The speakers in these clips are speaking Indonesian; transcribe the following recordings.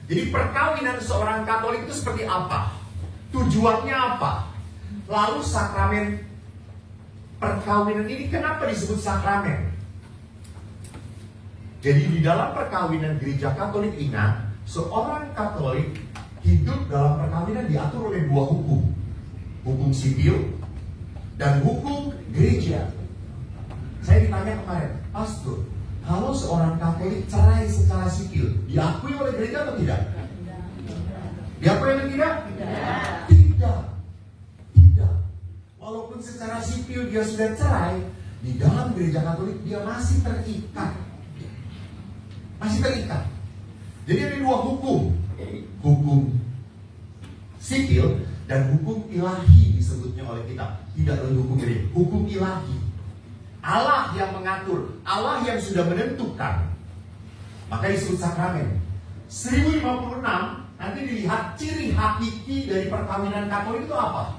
Jadi perkawinan seorang Katolik itu seperti apa? Tujuannya apa? Lalu sakramen perkawinan ini kenapa disebut sakramen? Jadi di dalam perkawinan gereja Katolik, ingat, seorang Katolik hidup dalam perkawinan diatur oleh dua hukum. Hukum sipil dan hukum gereja. Saya ditanya kemarin, Pastor, kalau seorang Katolik cerai secara sipil, diakui oleh gereja atau tidak? Diakui atau tidak? Tidak. Tidak. Walaupun secara sipil dia sudah cerai, di dalam gereja Katolik dia masih terikat. Masih terikat. Jadi ada dua hukum. Hukum sipil dan hukum ilahi disebutnya oleh kita. Tidak oleh hukum gereja. Hukum ilahi. Allah yang mengatur, Allah yang sudah menentukan. Maka disebut sakramen. 1056 nanti dilihat ciri hakiki dari perkawinan Katolik itu apa?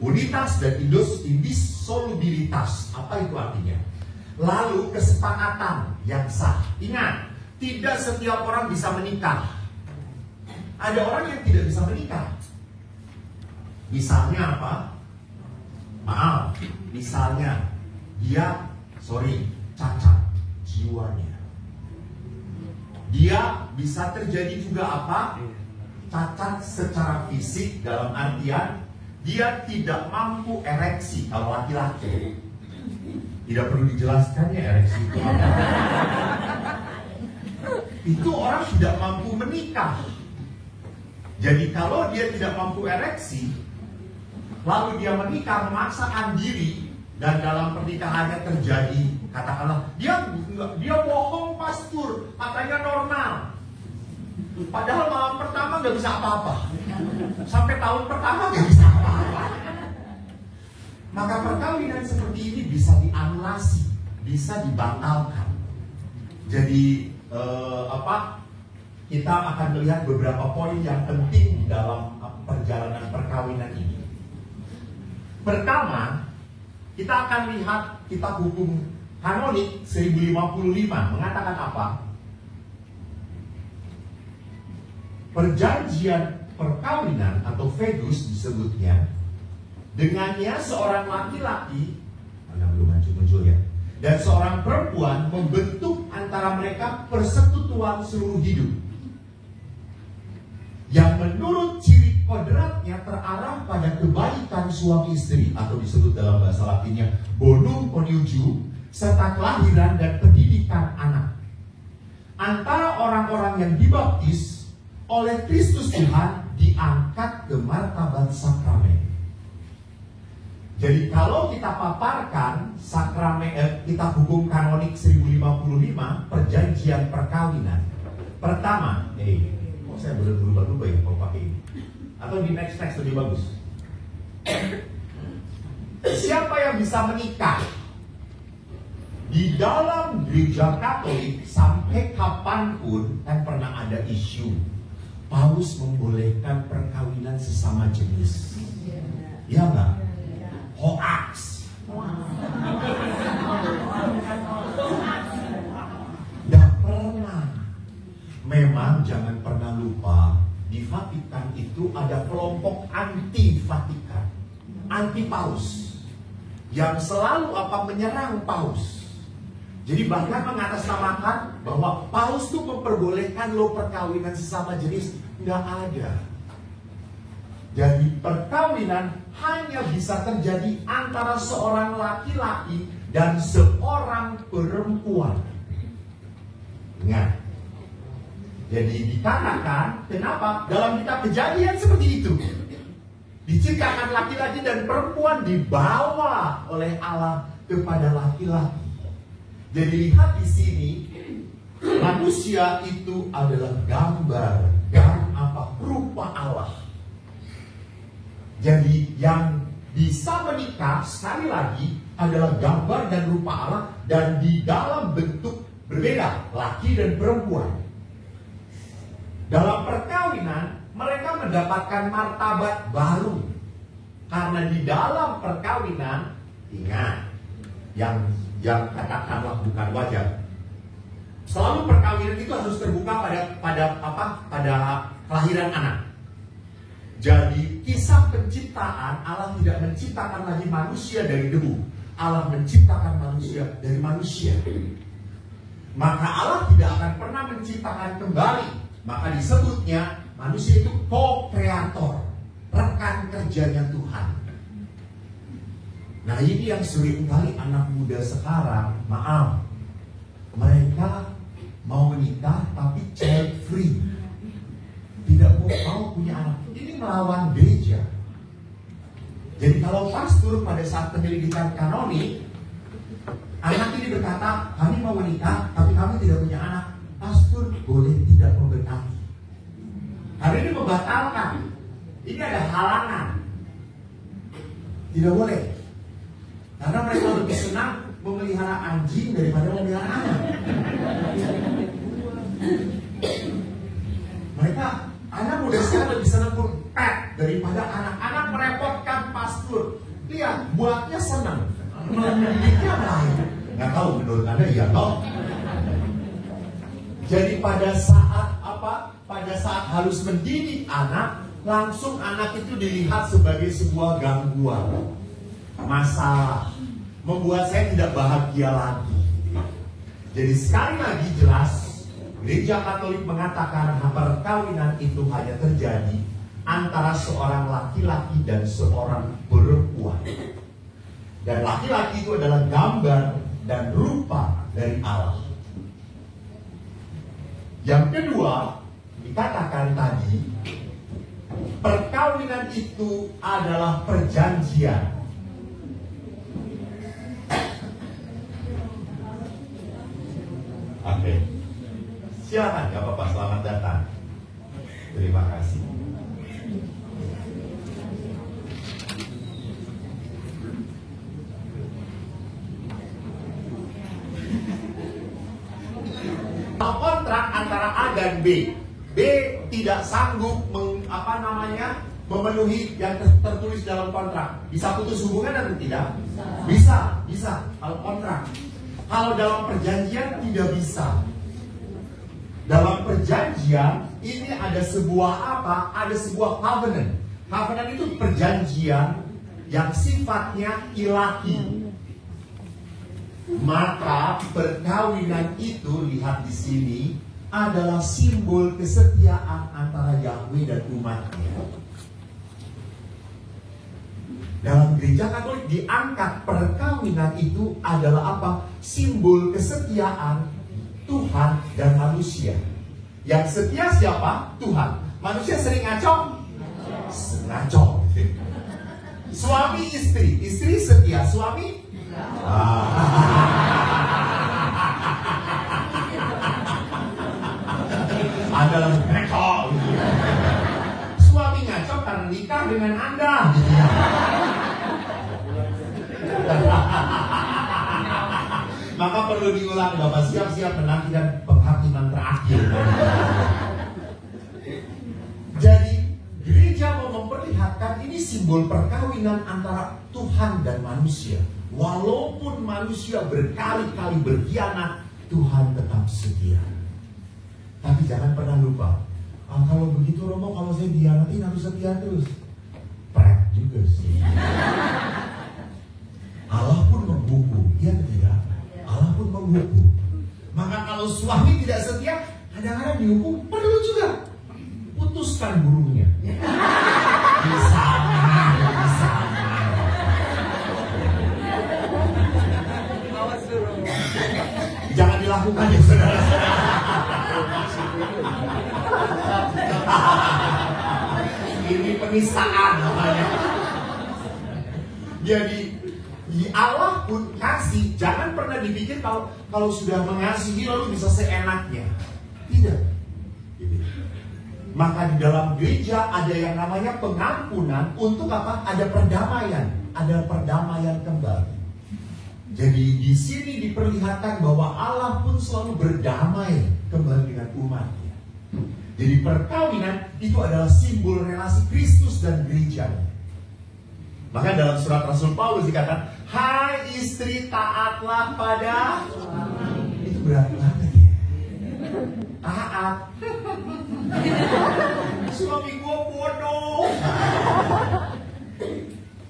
Unitas dan indissolubilitas. Apa itu artinya? Lalu kesepakatan yang sah. Ingat, tidak setiap orang bisa menikah. Ada orang yang tidak bisa menikah. Misalnya apa? Maaf, misalnya dia, cacat jiwanya. Dia bisa terjadi juga apa? Cacat secara fisik, dalam artian dia tidak mampu ereksi. Kalau laki-laki tidak perlu dijelaskan ya ereksi itu apa. Itu orang tidak mampu menikah. Jadi kalau dia tidak mampu ereksi, lalu dia menikah memaksakan diri, dan dalam pernikahannya terjadi, katakanlah dia bohong, Pastor, katanya normal, padahal malam pertama nggak bisa apa-apa, sampai tahun pertama nggak bisa apa-apa. Maka perkawinan seperti ini bisa dianulasi, bisa dibatalkan. Jadi kita akan melihat beberapa poin yang penting dalam perjalanan perkawinan ini. Pertama, kita akan lihat kitab hukum kanonik 1055 mengatakan apa? Perjanjian perkawinan atau fedus disebutnya, dengannya seorang laki-laki, mana belum muncul ya, dan seorang perempuan membentuk antara mereka persekutuan seluruh hidup, yang menurut ciri kodratnya terarah pada kebaikan suami istri, atau disebut dalam bahasa Latinnya bonum conjugium, serta kelahiran dan pendidikan anak. Antara orang-orang yang dibaptis oleh Kristus Tuhan diangkat ke martabat sakramen. Jadi kalau kita paparkan sakramen, kitab hukum kanonik 1055, perjanjian perkawinan. Pertama, saya boleh berubah-ubah ya kalau pakai ini. Atau di next lebih bagus. Siapa yang bisa menikah? Di dalam gereja Katolik sampai kapanpun kan pernah ada isu Paus membolehkan perkawinan sesama jenis. Ya enggak? Hoax. Tidak pernah. Memang jangan pernah lupa, di Vatikan itu ada kelompok anti Vatikan, anti Paus, yang selalu menyerang Paus. Jadi bahkan mengatasnamakan bahwa Paus itu memperbolehkan perkawinan sesama jenis. Nggak ada. Jadi perkawinan hanya bisa terjadi antara seorang laki-laki dan seorang perempuan. Ingat. Jadi dikatakan, kenapa? Dalam kitab Kejadian seperti itu. Diciptakan laki-laki dan perempuan dibawa oleh Allah kepada laki-laki. Jadi lihat di sini, manusia itu adalah gambar rupa Allah. Jadi yang bisa menikah sekali lagi adalah gambar dan rupa Allah, dan di dalam bentuk berbeda, laki dan perempuan. Dalam perkawinan mereka mendapatkan martabat baru, karena di dalam perkawinan, ingat, yang katakanlah bukan wajar, Selalu perkawinan itu harus terbuka pada kelahiran anak. Jadi kisah penciptaan, Allah tidak menciptakan lagi manusia dari debu. Allah menciptakan manusia dari manusia. Maka Allah tidak akan pernah menciptakan kembali. Maka disebutnya manusia itu co-kreator, rekan kerjanya Tuhan. Nah ini yang seringkali anak muda sekarang, maaf, mereka mau menikah tapi child free, tidak mau punya anak. Ini melawan gereja. Jadi kalau pastor pada saat penyelidikan kanonik, anak ini berkata, kami mau menikah tapi kami tidak punya anak, pastor boleh tidak memberkati. Hari ini membatalkan. Ini ada halangan. Tidak boleh. Karena mereka lebih senang memelihara anjing daripada memelihara anak. Mereka, anak muda sekarang lebih senang pet daripada anak-anak merepotkan pastor. Lihat, buatnya senang, mendidiknya lain. Nggak tahu menurut Anda ya toh? Jadi pada saat pada saat harus mendidik anak, langsung anak itu dilihat sebagai sebuah gangguan, masalah, membuat saya tidak bahagia lagi. Jadi sekali lagi jelas, Gereja Katolik mengatakan perkawinan itu hanya terjadi antara seorang laki-laki dan seorang perempuan. Dan laki-laki itu adalah gambar dan rupa dari Allah. Yang kedua, dikatakan tadi, perkawinan itu adalah perjanjian. Oke. Silakan, Gak Bapak, selamat datang. Terima kasih. Kontrak antara A dan B. B tidak sanggup memenuhi yang tertulis dalam kontrak. Bisa putus hubungan atau tidak? Bisa. Kalau kontrak. Kalau dalam perjanjian tidak bisa. Dalam perjanjian ini ada sebuah Ada sebuah covenant. Covenant itu perjanjian yang sifatnya ilahi. Maka perkawinan itu, lihat di sini, adalah simbol kesetiaan antara Yahweh dan umatnya. Dalam Gereja Katolik diangkat perkawinan itu adalah apa? Simbol kesetiaan Tuhan dan manusia. Yang setia siapa? Tuhan. Manusia sering ngaco? Ngaco. Suami istri, istri setia, suami Anda lagi ngaco. Suami ngaco karena nikah dengan Anda. Maka perlu diulang, Bapak siap-siap menantikan penghakiman terakhir. Jadi gereja mau memperlihatkan ini simbol perkawinan antara Tuhan dan manusia. Walaupun manusia berkali-kali berkhianat, Tuhan tetap setia. Tapi jangan pernah lupa, kalau begitu Romo, kalau saya dihianatin harus setia terus. Pret juga sih. Allah pun menghukum, iya tidak? Allah pun menghukum. Maka kalau suami tidak setia, kadang-kadang dihukum, perlu juga putuskan burungnya. Bisa. Jangan dilakukan ya saudara-saudara. Ini penistaan namanya. Jadi Allah pun kasih, jangan pernah dipikir kalau sudah mengasihi lalu bisa seenaknya. Tidak. Maka di dalam gereja ada yang namanya pengampunan untuk apa? Ada perdamaian kembali. Jadi di sini diperlihatkan bahwa Allah pun selalu berdamai kembali dengan umatnya. Jadi perkawinan itu adalah simbol relasi Kristus dan gerejanya. Maka dalam surat Rasul Paulus dikatakan, hai istri taatlah pada suami. Itu berat banget ya. taat. Suami gue bodoh.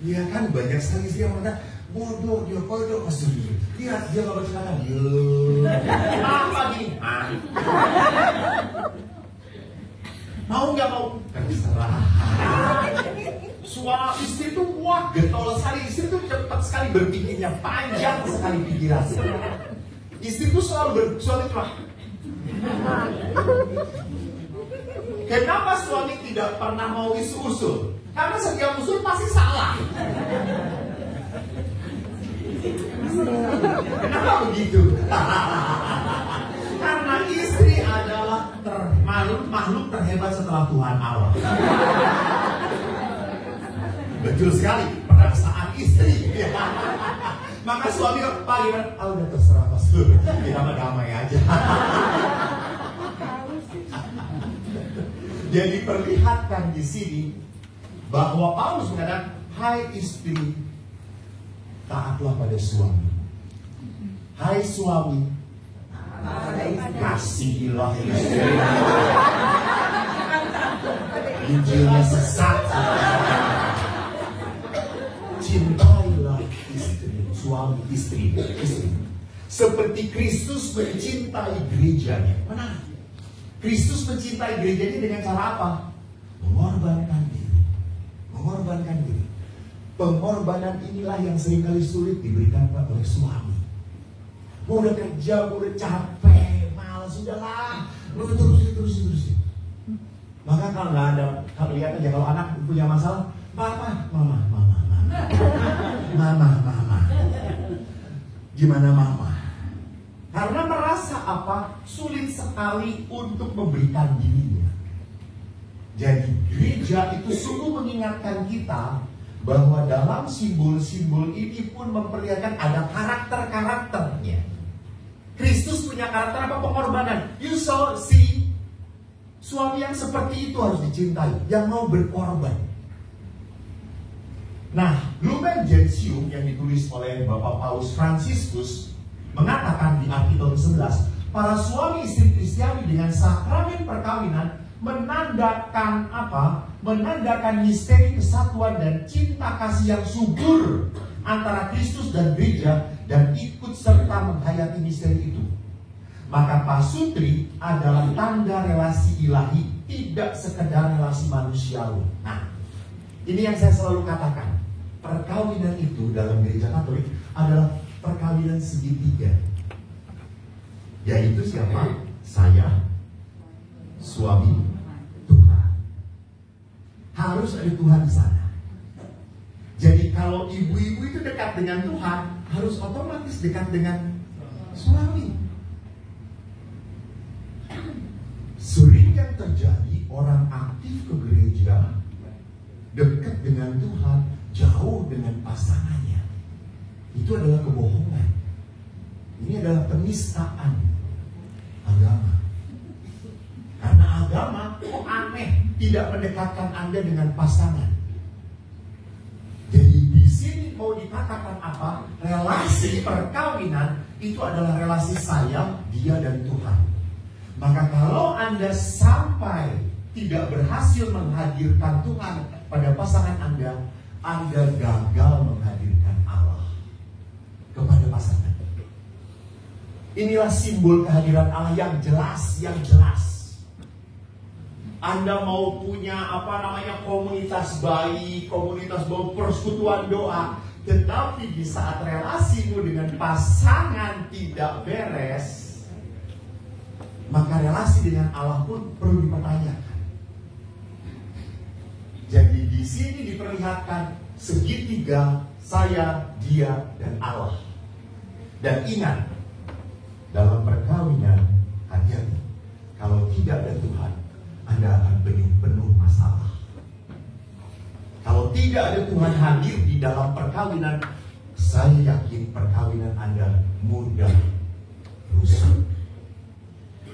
Iya kan, banyak sekali istri yang mengatakan bodoh, dia bodoh. Pasti lihat dia gak bercakap. Apa gini? Mau nggak mau? Terserah. Suami istri itu wah getol sekali. Istri itu cepat sekali berpikirnya, panjang sekali pikiran. Istri itu selalu cuma. Kenapa suami tidak pernah mau usul? Karena setiap usul pasti salah. Kenapa begitu? Karena istri adalah makhluk terhebat setelah Tuhan Allah. Betul sekali, perasaan istri. Maka suami Pak gimana? Udah terserah pastor, kita mah damai aja. Jadi perlihatkan di sini bahwa Paulus mengatakan, hai istri, taatlah pada suami. Hai suami, kasihilah istri. Injilnya sesat. Cintailah istri, suami istri. Seperti Kristus mencintai gerejanya. Mana? Kristus mencintai gerejanya dengan cara apa? Mengorbankan diri. Mengorbankan diri. Pengorbanan inilah yang seringkali sulit diberikan oleh suami. Mau udah kerja, mau udah capek, malas, sudahlah, terusin. Maka kalau nggak ada, kalau lihat aja kalau anak punya masalah, mama. Gimana mama? Karena merasa apa? Sulit sekali untuk memberikan dirinya. Jadi gereja itu sungguh mengingatkan kita bahwa dalam simbol-simbol ini pun memperlihatkan ada karakter-karakternya. Kristus punya karakter apa? Pengorbanan. You see, suami yang seperti itu harus dicintai, yang mau berkorban. Nah, Lumen Gentium yang ditulis oleh Bapak Paus Fransiskus mengatakan di artikel ke-11, para suami istri Kristiani dengan sakramen perkawinan menandakan apa? Menandakan misteri kesatuan dan cinta kasih yang subur antara Kristus dan gereja dan ikut serta menghayati misteri itu. Maka pasutri adalah tanda relasi ilahi, tidak sekedar relasi manusiawi. Nah, ini yang saya selalu katakan. Perkawinan itu dalam gereja Katolik adalah perkawinan segitiga. Yaitu siapa? Saya, suami, Tuhan. Harus ada Tuhan di sana. Jadi kalau ibu-ibu itu dekat dengan Tuhan, harus otomatis dekat dengan suami. Sering yang terjadi, orang aktif ke gereja, dekat dengan Tuhan, jauh dengan pasangannya. Itu adalah kebohongan. Ini adalah penistaan agama. Karena agama kok aneh, tidak mendekatkan Anda dengan pasangan. Jadi di sini mau dikatakan apa? Relasi perkawinan itu adalah relasi saya, dia dan Tuhan. Maka kalau Anda sampai tidak berhasil menghadirkan Tuhan pada pasangan Anda gagal menghadirkan Allah kepada pasangan. Inilah simbol kehadiran Allah yang jelas, Anda mau punya komunitas bayi, komunitas persekutuan doa, tetapi di saat relasimu dengan pasangan tidak beres, maka relasi dengan Allah pun perlu dipertanyakan. Jadi di sini diperlihatkan segitiga saya, dia, dan Allah. Dan ingat, dalam perkawinan hati-hati. Kalau tidak ada Tuhan, Anda akan penuh masalah. Kalau tidak ada Tuhan hadir di dalam perkawinan, saya yakin perkawinan Anda mudah rusak.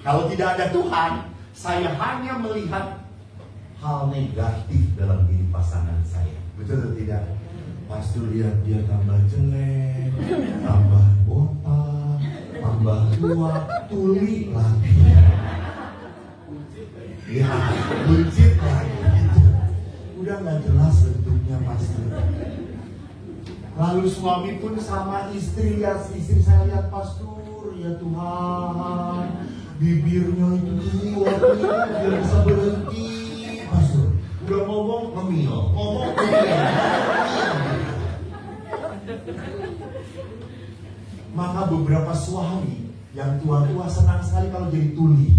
Kalau tidak ada Tuhan, saya hanya melihat hal negatif dalam diri pasangan saya. Betul atau tidak? Pastor lihat dia tambah jelek, tambah botak, tambah tua, tuli lagi. Ya, buncit lagi gitu. Udah nggak jelas bentuknya pasti. Lalu suami pun sama istri, ya istri saya lihat pastor, ya Tuhan, bibirnya itu waktunya biar bisa berhenti, pastor. Udah ngomong ngemil, ngomong ngemil. Maka beberapa suami yang tua-tua senang sekali kalau jadi tuli.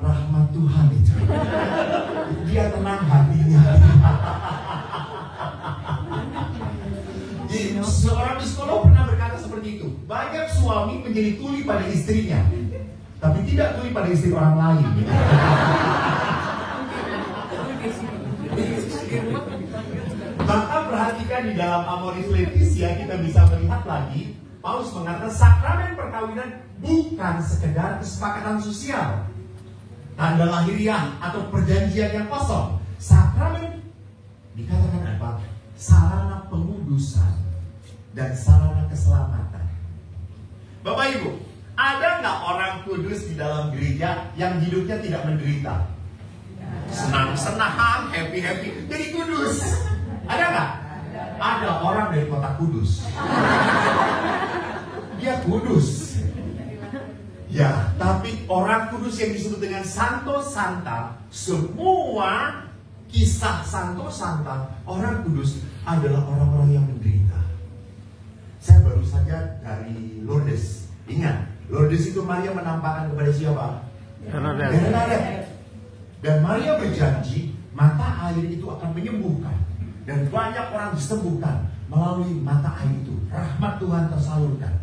Rahmat Tuhan itu. Dia tenang hatinya. Seorang psikolog pernah berkata seperti itu. Banyak suami menjadi tuli pada istrinya, tapi tidak tuli pada istri orang lain. Maka perhatikan di dalam Amoris Laetitia kita bisa melihat lagi, Paulus mengatakan sakramen perkawinan bukan sekedar kesepakatan sosial, tanda lahiriah atau perjanjian yang kosong. Sakramen dikatakan apa? Sarana pengudusan dan sarana keselamatan. Bapak Ibu, ada nggak orang kudus di dalam gereja yang hidupnya tidak menderita? Senang-senang, happy-happy, jadi kudus. Ada nggak? Ada orang dari kota Kudus. Dia kudus. Ya, tapi orang kudus yang disebut dengan Santo Santa, semua kisah Santo Santa, orang kudus adalah orang-orang yang menderita. Saya baru saja dari Lourdes. Ingat, Lourdes itu Maria menampakkan kepada siapa? Bernadette. Dan Maria berjanji mata air itu akan menyembuhkan. Dan banyak orang disembuhkan melalui mata air itu. Rahmat Tuhan tersalurkan.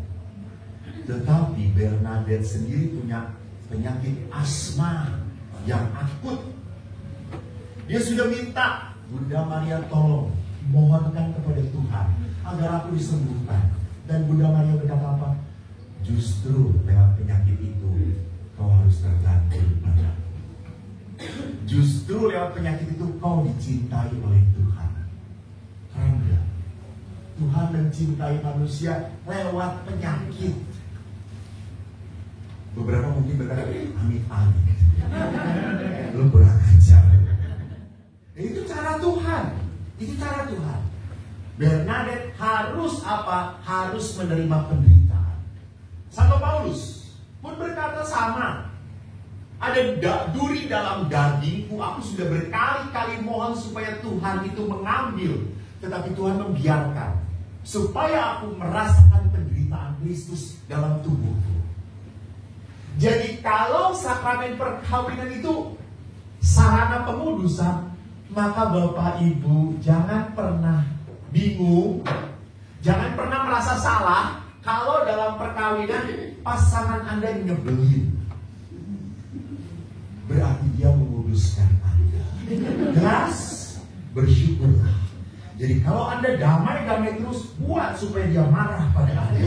Tetapi Bernadette sendiri punya penyakit asma yang akut. Dia sudah minta, Bunda Maria tolong, mohonkan kepada Tuhan agar aku disembuhkan. Dan Bunda Maria berkata apa? Justru lewat penyakit itu kau harus tergantung pada. Justru lewat penyakit itu kau dicintai oleh Tuhan. Karena Tuhan mencintai manusia lewat penyakit. Beberapa mungkin berkata, amit-amit. Lu kurang ajar. Itu cara Tuhan. Itu cara Tuhan. Bernadette harus apa? Harus menerima penderitaan. Santo Paulus pun berkata sama. Ada duri dalam dagingku. Aku sudah berkali-kali mohon supaya Tuhan itu mengambil. Tetapi Tuhan membiarkan. Supaya aku merasakan penderitaan Kristus dalam tubuhku. Jadi kalau sakramen perkawinan itu sarana pengudusan, maka Bapak Ibu jangan pernah bingung, jangan pernah merasa salah kalau dalam perkawinan pasangan Anda nyebelin. Berarti dia menguduskan Anda. Jelas, bersyukurlah. Jadi kalau Anda damai-damai terus, buat supaya dia marah pada Anda.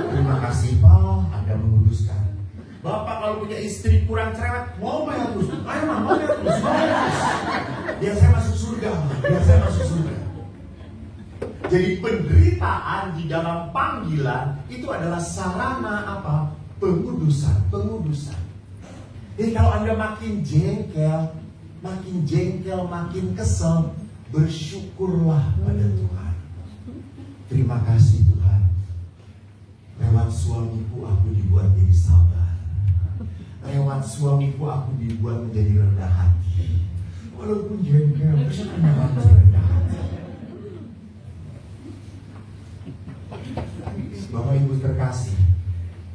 Terima kasih Pak, Anda menguduskan. Bapak kalau punya istri kurang cerewet, mau bayar terus. Ayo mah, mau bayar terus, mau bayar terus. Biar saya masuk surga, biar saya masuk surga. Jadi penderitaan di dalam panggilan itu adalah sarana apa? Pengudusan, pengudusan. Jadi kalau Anda makin jengkel, makin kesel, bersyukurlah pada Tuhan. Terima kasih Tuhan. Lewat suamiku aku dibuat jadi sabar. Lewat suamiku aku dibuat menjadi rendah hati. Walaupun jengkel, bisa kenapa rendah hati. Bapak Ibu terkasih,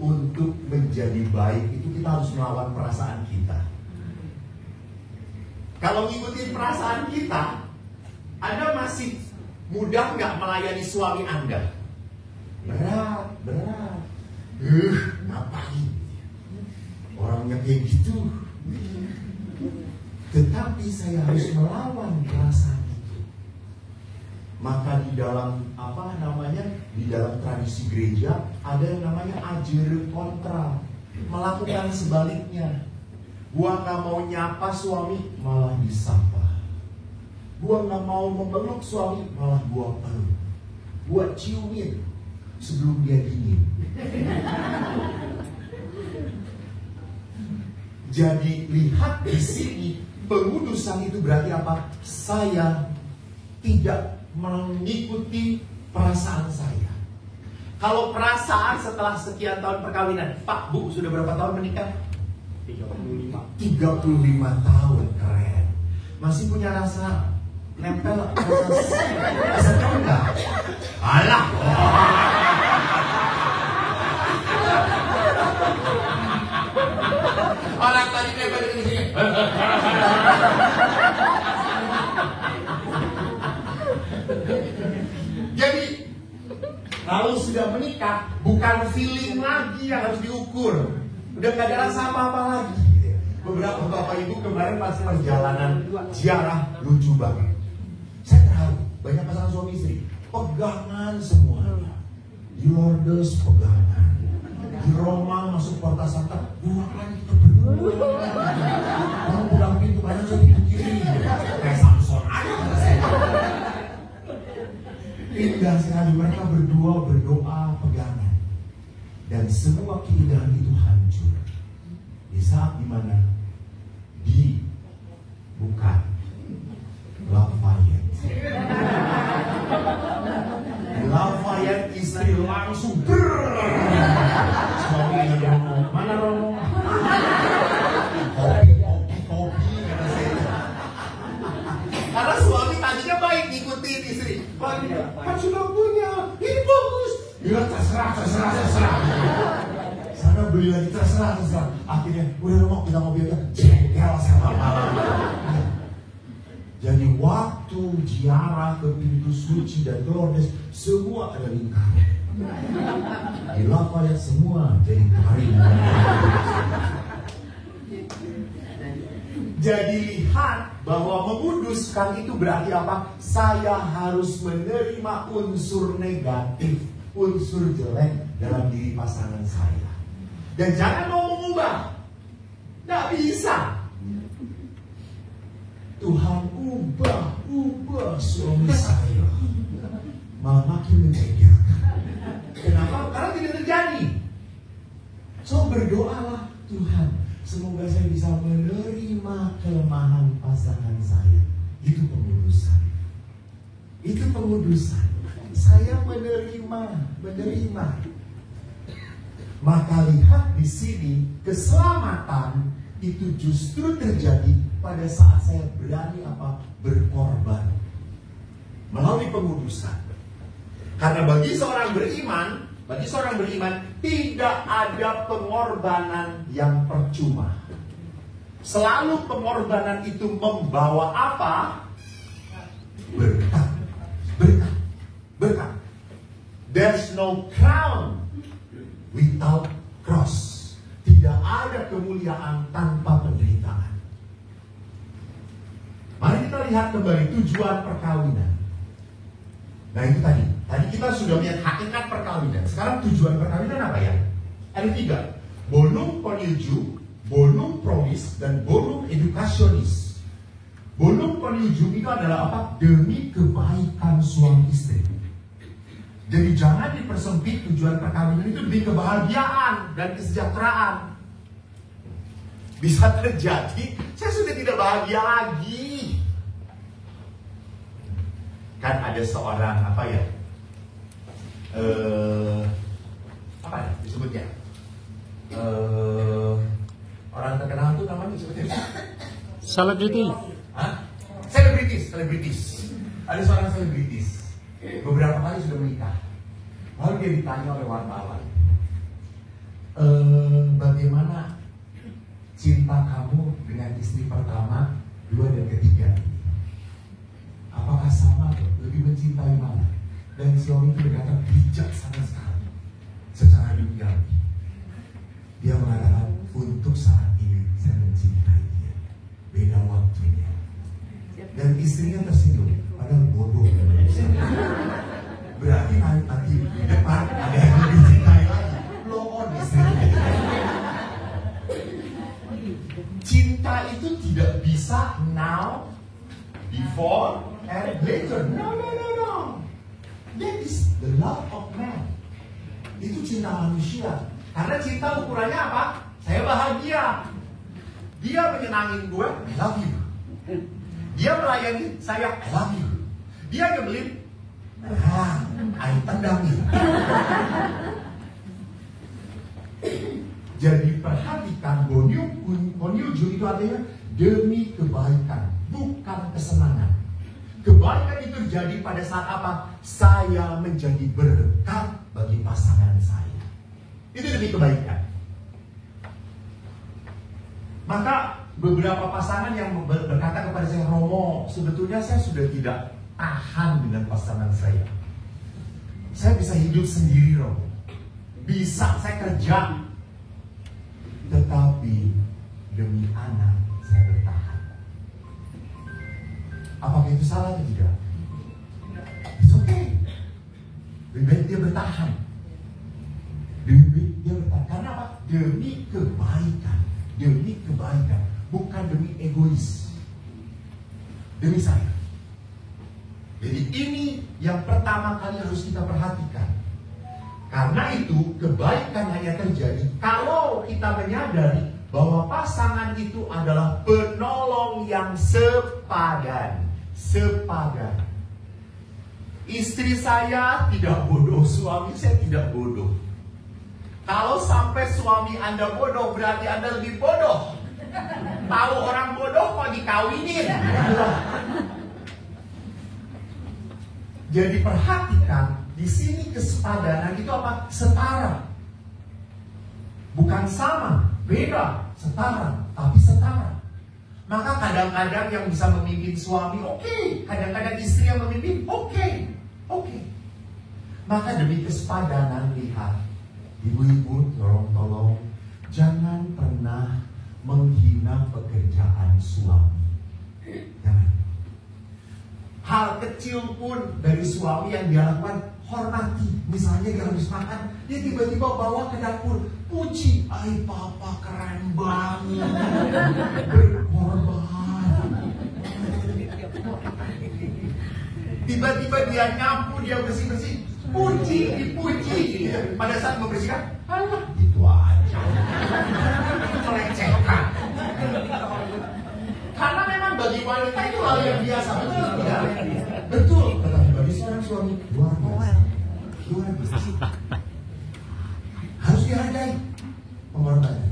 untuk menjadi baik itu kita harus melawan perasaan kita. Kalau ngikutin perasaan kita, Anda masih mudah nggak melayani suami Anda? Berat. Ngapain? Orangnya kayak gitu. Tetapi saya harus melawan perasaan itu. Maka di dalam di dalam tradisi gereja ada yang namanya agere kontra, melakukan sebaliknya. Gua nggak mau nyapa suami, malah disapa. Gua nggak mau memeluk suami, malah gua peluk. Gua ciumin sebelum dia dingin. Jadi lihat di sini, pengudusan itu berarti apa? Saya tidak mengikuti perasaan saya. Kalau perasaan setelah sekian tahun perkawinan, Pak, Bu, sudah berapa tahun menikah? 35 tahun, keren. Masih punya rasa nempel, rasa enggak? Alah. Orang tadi nempel di sini. Jadi kalau sudah menikah, bukan feeling lagi yang harus diukur. Udah gak ada rasa apa-apa lagi. Beberapa bapak ibu kemarin pas perjalanan ziarah lucu banget. Saya terharu, banyak pasangan suami istri pegangan semuanya. Di Lourdes pegangan, di Roma masuk Porta Santa buang lagi ke berdua. Kalau pulang pintu kanan jadi pintu kiri, kayak Samson aja. Indah sekali, mereka berdua berdoa pegangan, dan semua keindahan itu hancur di saat dimana bukan Lafayette. Lafayette istri langsung suami ngomong, mana Romo? Kopi kata saya. Karena suami tadinya baik ngikutin istri. Kan sudah punya, ini bagus. Bilang terserah. Sana beli lagi terserah. Akhirnya udah Romo, kita mau biarkan jengkel sama malam. Jadi waktu ziarah ke pintu suci dan Lourdes, semua ada lingkaran. Di Lafayette semua jadi taring. Jadi lihat bahwa menguduskan itu berarti apa? Saya harus menerima unsur negatif, unsur jelek dalam diri pasangan saya. Dan jangan mau mengubah. Nggak bisa. Tuhan ubah suami saya. Malah makin menjengkelkan. Kenapa? Karena tidak terjadi. So berdoalah, Tuhan, semoga saya bisa menerima kelemahan pasangan saya. Itu pengudusan. Saya menerima. Maka lihat di sini, keselamatan itu justru terjadi pada saat saya berani berkorban melalui pengudusan. Karena bagi seorang beriman tidak ada pengorbanan yang percuma. Selalu pengorbanan itu membawa apa? Berkat. There's no crown without cross. Tidak ada kemuliaan tanpa penderitaan. Mari kita lihat kembali tujuan perkawinan. Nah itu tadi kita sudah melihat hakikat perkawinan. Sekarang tujuan perkawinan apa ya? Ada 3. Bonum conjugium, bonum promis, dan bonum educationis. Bonum conjugium itu adalah apa? Demi kebaikan suami istri. Jadi jangan dipersempit, tujuan perkawinan itu demi kebahagiaan dan kesejahteraan. Bisa terjadi, saya sudah tidak bahagia lagi. Kan ada seorang apa ya disebutnya orang terkenal itu namanya disebutnya selebritis. Ada seorang selebritis beberapa kali sudah menikah. Lalu dia ditanya oleh wartawan, bagaimana cinta kamu dengan istri pertama, 2, dan ketiga? Apakah sama? Lebih mencintai mana? Dan suami itu berkata bijaksana sekali secara duniawi. Dia mengatakan, untuk saat ini saya mencintai dia, beda waktunya. Dan istrinya tersinggung, padahal bodoh. Berarti nanti di depan ada yang lebih cintai lagi. Blow on istrinya. Cinta itu tidak bisa now, before, and later. No. That is the love of man. Itu cinta manusia. Karena cinta ukurannya apa? Saya bahagia. Dia menyenangin gue, I love you. Dia melayani saya, I love you. Dia nyebelin, I tendang you. Jadi perhatikan, Gonyuju itu artinya demi kebaikan, bukan kesenangan. Kebaikan itu terjadi pada saat apa? Saya menjadi berkat bagi pasangan saya. Itu demi kebaikan. Maka beberapa pasangan yang berkata kepada saya, Romo, sebetulnya saya sudah tidak tahan dengan pasangan saya. Saya bisa hidup sendiri, Romo. Bisa, saya kerja. Tetapi demi anak saya bertahan. Apakah itu salah atau tidak? It's okay. Lebih baik dia bertahan. Lebih baik dia bertahan. Karena apa? Demi kebaikan. Demi kebaikan. Bukan demi egois. Demi saya. Jadi ini yang pertama kali harus kita perhatikan. Karena itu kebaikan hanya terjadi kalau kita menyadari bahwa pasangan itu adalah penolong yang sepadan. Sepadan. Istri saya tidak bodoh, suami saya tidak bodoh. Kalau sampai suami Anda bodoh, berarti Anda lebih bodoh. Tahu orang bodoh kok dikawinin. Jadi perhatikan, di sini kesepadanan itu apa? Setara. Bukan sama, beda, setara, tapi setara. Maka kadang-kadang yang bisa memimpin suami, oke. Kadang-kadang istri yang memimpin, oke. Maka demi kesepadanan, lihat, ibu-ibu tolong jangan pernah menghina pekerjaan suami. Jangan. Hal kecil pun dari suami yang dia lakukan, hormati. Misalnya dia habis makan, dia tiba-tiba bawa ke dapur, puji, ay papa keren banget, berkorban. Tiba-tiba dia nyapu, dia bersih-bersih, puji, dipuji. Pada saat membersihkan, alah, gitu aja. Melecehkan. Karena memang bagi wanita itu hal yang biasa, betul tidak? Betul, tetapi bagi seorang suami luar biasa. Luar biasa. Harus dihargai pengorbanan.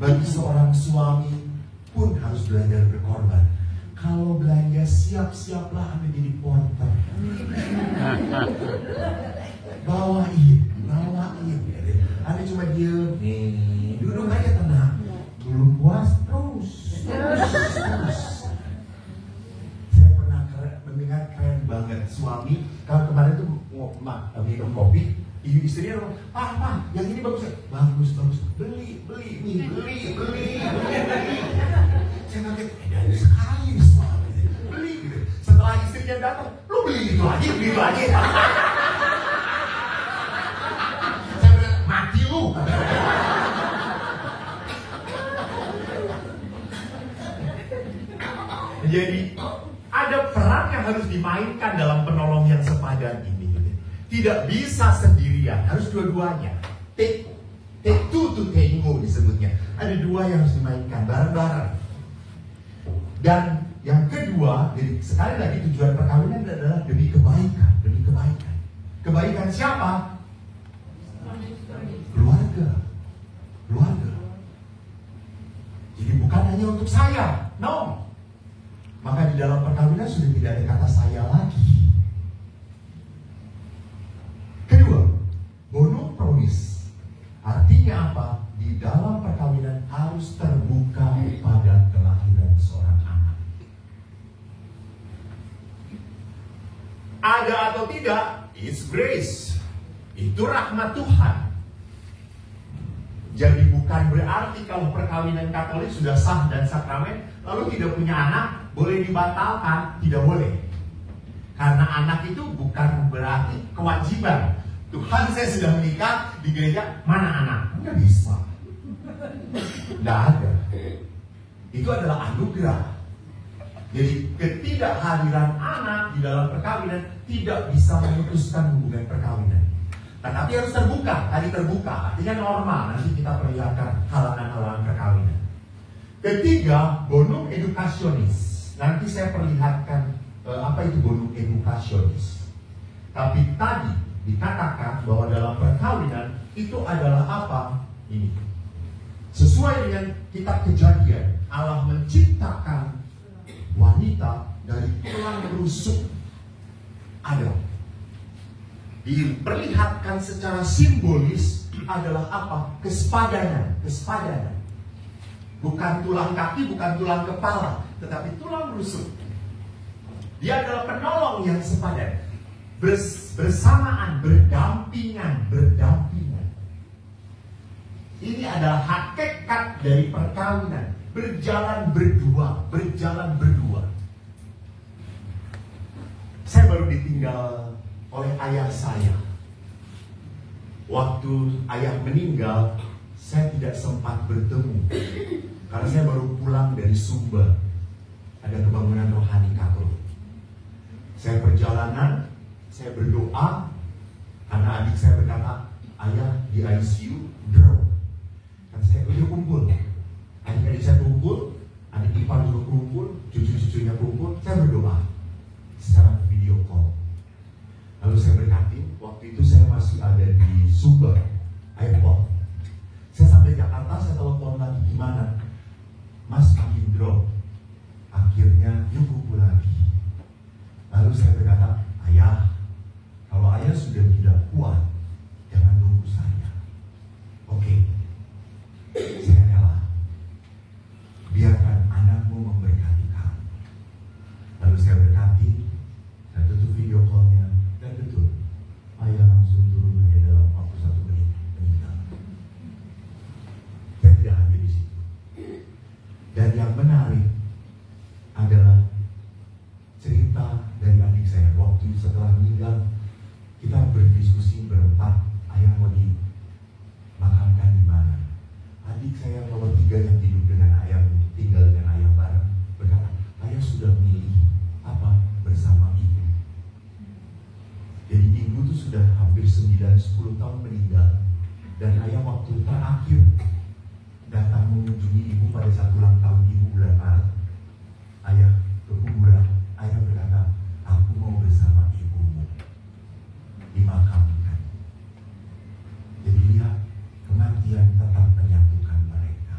Bagi seorang suami pun harus belajar berkorban. Kalau belanja, siap-siaplah Anda jadi porter. Bawain. Anda cuma diem, nih, duduk aja tenang. Belum puas, terus. Saya pernah mendengar keren banget suami. Kalau kemarin tuh minum kopi, istrinya bilang, Pak, yang ini bagus. Bagus. Beli. Saya kaget, dari sekali suami beli gitu. Setelah istrinya datang, lu beli itu aja. Saya bilang, mati lu. Jadi ada peran yang harus dimainkan dalam penolong yang sepadan ini. Tidak bisa sendirian, harus dua-duanya. Take two to tango disebutnya. Ada dua yang harus dimainkan bareng-bareng. Dan yang kedua, jadi sekali lagi tujuan perkawinan adalah demi kebaikan. Kebaikan siapa? Keluarga. Jadi bukan hanya untuk saya, no. Maka di dalam perkawinan sudah tidak ada kata saya lagi. Kedua, monopromis. Artinya apa? Di dalam perkawinan harus terbuka pada kelahiran seorang anak. Ada atau tidak, it's grace. Itu rahmat Tuhan. Jadi bukan berarti kalau perkawinan Katolik sudah sah dan sakramen, lalu tidak punya anak, boleh dibatalkan, tidak boleh. Karena anak itu bukan berarti kewajiban. Tuhan, saya sudah menikah di gereja, mana anak? Nggak bisa. Nggak ada. Itu adalah anugerah. Jadi ketidakhadiran anak di dalam perkawinan tidak bisa memutuskan hubungan perkawinan. Tetapi harus terbuka. Tadi terbuka, artinya normal. Nanti kita perlihatkan halangan-halangan perkawinan. Ketiga, bonum educationis. Nanti saya perlihatkan apa itu bonum educationis. Tapi tadi dikatakan bahwa dalam perkawinan itu adalah apa? Ini. Sesuai dengan kitab Kejadian, Allah menciptakan wanita dari tulang rusuk Adam. Diperlihatkan secara simbolis adalah apa? Kesepadanan. Bukan tulang kaki, bukan tulang kepala, tetapi tulang rusuk. Dia adalah penolong yang sepadan, bersamaan, berdampingan. Ini adalah hakikat dari perkawinan, berjalan berdua. Saya baru ditinggal oleh ayah saya. Waktu ayah meninggal, saya tidak sempat bertemu karena saya baru pulang dari Sumba. Ada kebangunan rohani Katolik. Saya perjalanan, saya berdoa karena adik saya berkata, ayah di ICU, drop. Kan saya udah kumpul, adik-adik saya kumpul, adik ipar juga kumpul, cucu-cucunya kumpul. Saya berdoa secara video call. Lalu saya berkati, waktu itu saya masih ada di Sumba Airport. Saya sampai Jakarta, saya telepon lagi, gimana? Mas makin drop. Akhirnya yuk kumpul lagi. Lalu saya berkata, ayah, kalau ayah sudah tidak kuat, jangan nunggu saya. Oke, saya rela. Biarkan anakmu memberkati kamu. Lalu saya berkati, saya tutup video call-nya, dan betul, ayah langsung turun hanya dalam waktu 1 menit meninggal. Saya tidak hadir di situ. Dan yang menarik adalah cerita dari adik saya. Waktu setelah meninggal, kita berdiskusi berempat, ayah mau dimakamkan di mana. Adik saya nomor 3 yang hidup dengan ayah, tinggal dengan ayah bareng, berkata, ayah sudah milih apa? Bersama ibu. Jadi ibu itu sudah hampir 9-10 tahun meninggal, dan ayah waktu terakhir datang mengunjungi ibu pada saat ulang tahun ibu bulan Maret. Ayah ke kuburan, ayah berkata, aku mau bersama ibumu dimakamkan. Jadi lihat, kematian tetap menyatukan mereka.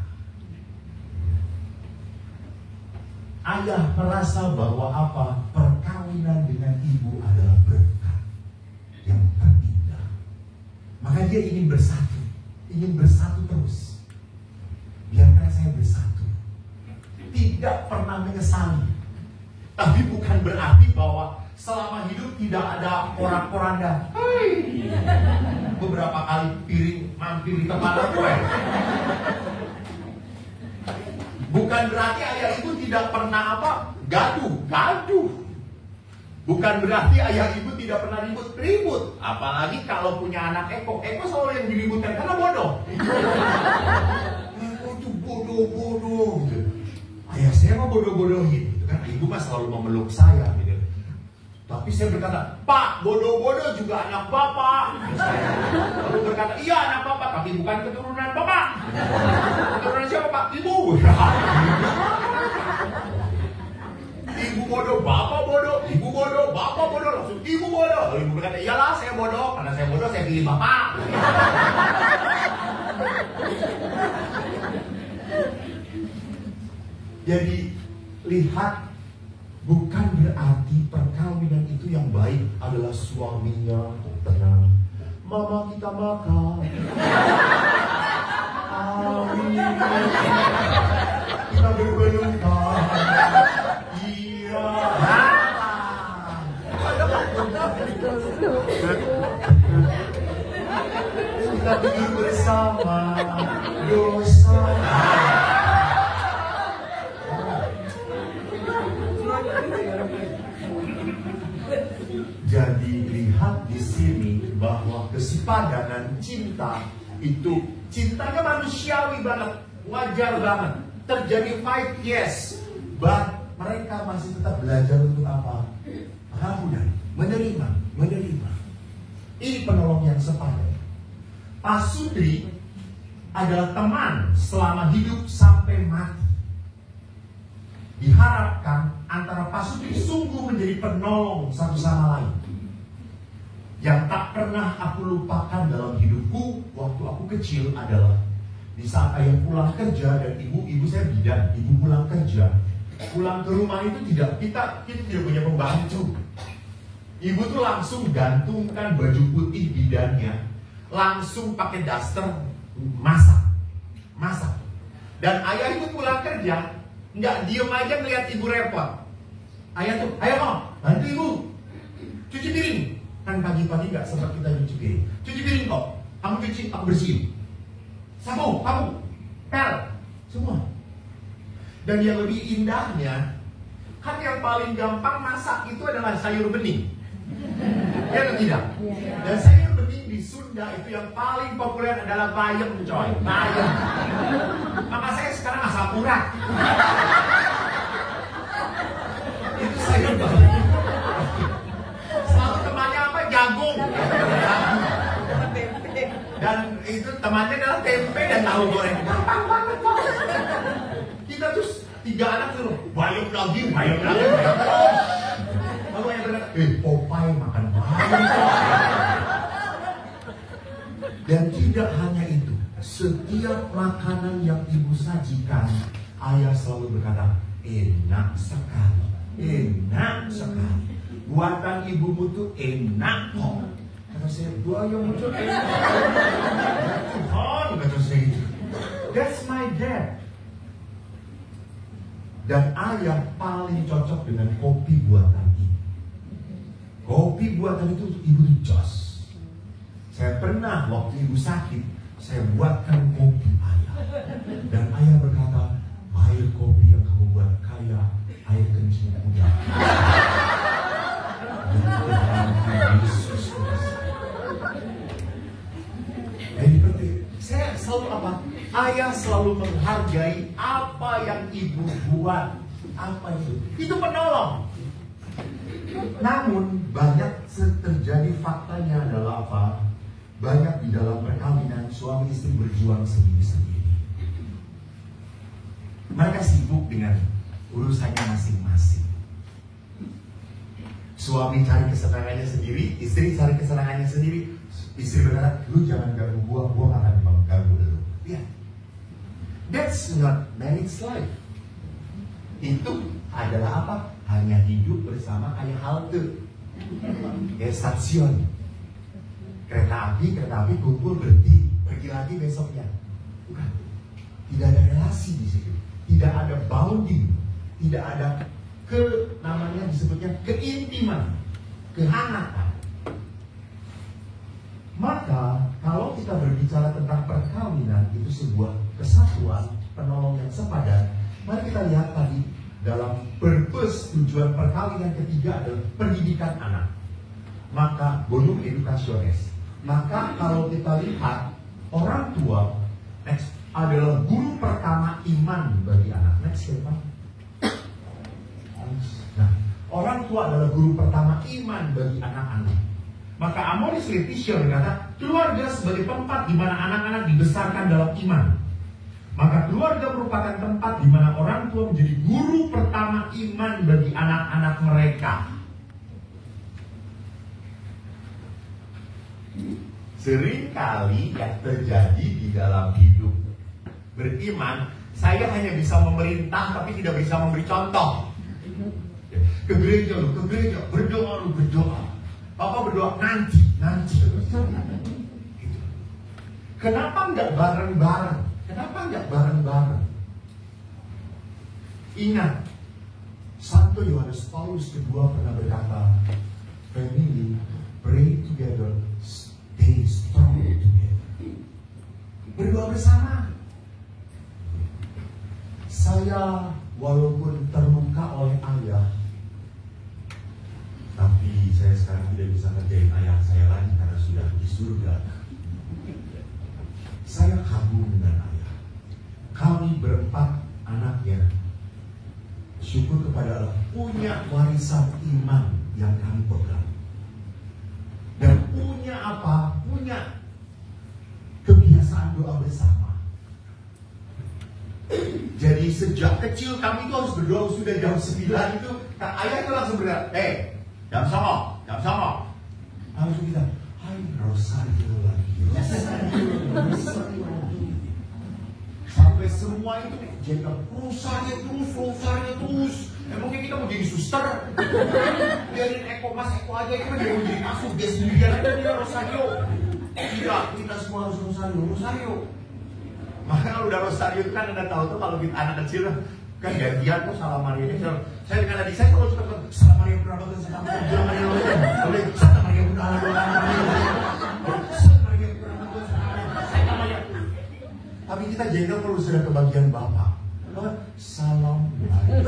Ayah merasa bahwa apa? Perkawinan dengan ibu adalah berkat yang terindah. Maka dia ingin bersatu terus. Biarkan saya bersatu. Tidak pernah menyesali. Tapi bukan berarti bahwa selama hidup tidak ada porak-poranda. Beberapa kali piring mampir di kepala gue. Bukan berarti ayah ibu tidak pernah apa? Gaduh. Bukan berarti ayah ibu tidak pernah ribut. Apalagi kalau punya anak Eko selalu yang diributkan karena bodoh. Eko itu bodoh gitu. Ayah saya mah bodoh-bodohin gitu kan. Ibu mah selalu memeluk saya gitu. Tapi saya berkata, Pak, bodoh-bodoh juga anak bapak. Lalu berkata, iya anak bapak, tapi bukan keturunan bapak. Keturunan siapa Pak? Ibu. Ibu bodoh, bapak bodoh, ibu bodoh, bapak bodoh, langsung ibu bodoh. Lalu ibu berkata, iyalah saya bodoh, karena saya bodoh saya pilih bapak. Jadi lihat, bukan berarti perkawinan itu yang baik adalah suaminya tenang, mama kita makan, kita berbelungkan, iya, kita tidur bersama, dosa. Jadi lihat di sini bahwa kesepadanan cinta itu cintanya manusiawi banget, wajar banget. Terjadi fight, yes, but mereka masih tetap belajar untuk apa? Pengampunan, menerima. Ini penolong yang sepadan. Pak Sudri adalah teman selama hidup sampai mati. diharapkan antara Pak Supri sungguh menjadi penolong satu sama lain. Yang tak pernah aku lupakan dalam hidupku waktu aku kecil adalah di saat ayah pulang kerja dan ibu saya bidan, ibu pulang kerja, pulang ke rumah itu kita tidak punya pembantu. Ibu tuh langsung gantungkan baju putih bidannya, langsung pakai daster masak. Dan ayah itu pulang kerja, nggak diem aja ngeliat ibu repot. Ayah tuh, ayo mau bantu ibu cuci piring. Kan pagi-pagi nggak sempat kita cuci piring. Cuci piring kok, kamu cuci, aku bersihin. Sapu, kamu, pel, semua. Dan yang lebih indahnya, kan yang paling gampang masak itu adalah sayur bening. Ya atau tidak? Dan sayur bening di Sunda itu yang paling populer adalah bayam, coy. Bayam. Maka saya sekarang asap urat. Itu sayur bening. Selalu temannya apa? Jagung. Dan itu temannya adalah tempe dan tahu goreng. Gampang banget. Kita terus 3 anak tuh bayam lagi. Lalu yang berkata, Popeye makan bayam. Dan tidak hanya itu, setiap makanan yang ibu sajikan, ayah selalu berkata, enak sekali, enak sekali. Buatan ibumu tuh enak kok. Kata saya, bayam itu enak. Tuhan, kata saya itu. That's my dad. Dan ayah paling cocok dengan kopi buatan ibu. Kopi buatan itu ibu tuh jos. Saya pernah waktu ibu sakit, saya buatkan kopi ayah. Dan ayah berkata, air kopi yang kamu buat kaya air kencing kuda. Jadi seperti saya selalu apa? Ayah selalu menghargai apa yang ibu buat. Apa itu? Itu penolong. Namun banyak terjadi faktanya adalah apa? Banyak di dalam perkawinan suami istri berjuang sendiri-sendiri. Mereka sibuk dengan urusannya masing-masing. Suami cari kesenangannya sendiri, istri cari kesenangannya sendiri. Istri berkata, lu jangan ganggu gua akan mengganggu lu. Ya, that's not marriage life. Itu adalah apa? Hanya hidup bersama kayak halte, kayak stasiun. Kereta api kumpul berhenti, pergi lagi besoknya. Bukan, tidak ada relasi di situ, tidak ada bounding, tidak ada namanya disebutnya keintiman, kehangatan. Maka kalau kita berbicara tentang perkawinan itu sebuah kesatuan, penolong yang sepadan. Mari kita lihat tadi dalam purpose tujuan perkawinan ketiga adalah pendidikan anak. Maka bonum educationis. Maka kalau kita lihat orang tua next adalah guru pertama iman bagi anak. Next siapa? Nah, orang tua adalah guru pertama iman bagi anak-anak. Maka Amoris Laetitia berkata, keluarga sebagai tempat di mana anak-anak dibesarkan dalam iman. Maka keluarga merupakan tempat di mana orang tua menjadi guru pertama iman bagi anak-anak mereka. Seringkali yang terjadi di dalam hidup beriman, saya hanya bisa memerintah tapi tidak bisa memberi contoh. Ke gereja berdoa. Papa berdoa nanti. Kenapa enggak bareng-bareng? Ingat, Santo Yohanes Paulus II pernah berkata, family, pray together, stay strong together. Berdoa bersama. Saya walaupun terluka oleh ayah, tapi saya sekarang tidak bisa ngerjain ayah saya lagi karena sudah di surga. Saya kagum dengan ayah. Kami berempat anaknya, syukur kepada Allah, punya warisan iman yang kami pegang. Dan punya apa? Punya kebiasaan doa bersama. Jadi sejak kecil kami itu harus berdoa sudah jam 9 itu. Ayah itu langsung berkata, jam 9. Langsung kita, hai Rosario lagi. Sampai semua itu jengkel, Rosario terus. Emangnya kita mau jadi suster? Biarin Mas Eko aja, kita dia mau jadi masuk dia sendirian aja dia Rosario. Tidak, kita semua harus Rosario. Maka kalau udah Rosario itu kan Anda tahu tuh kalau kita anak kecil kan gantian tuh salam Maria. Saya dengan adik saya kalau suka salam Maria berapa kali salam Maria boleh salam Maria berapa kali. Tapi kita jengkel kalau sudah kebagian Bapak. Salam Maria.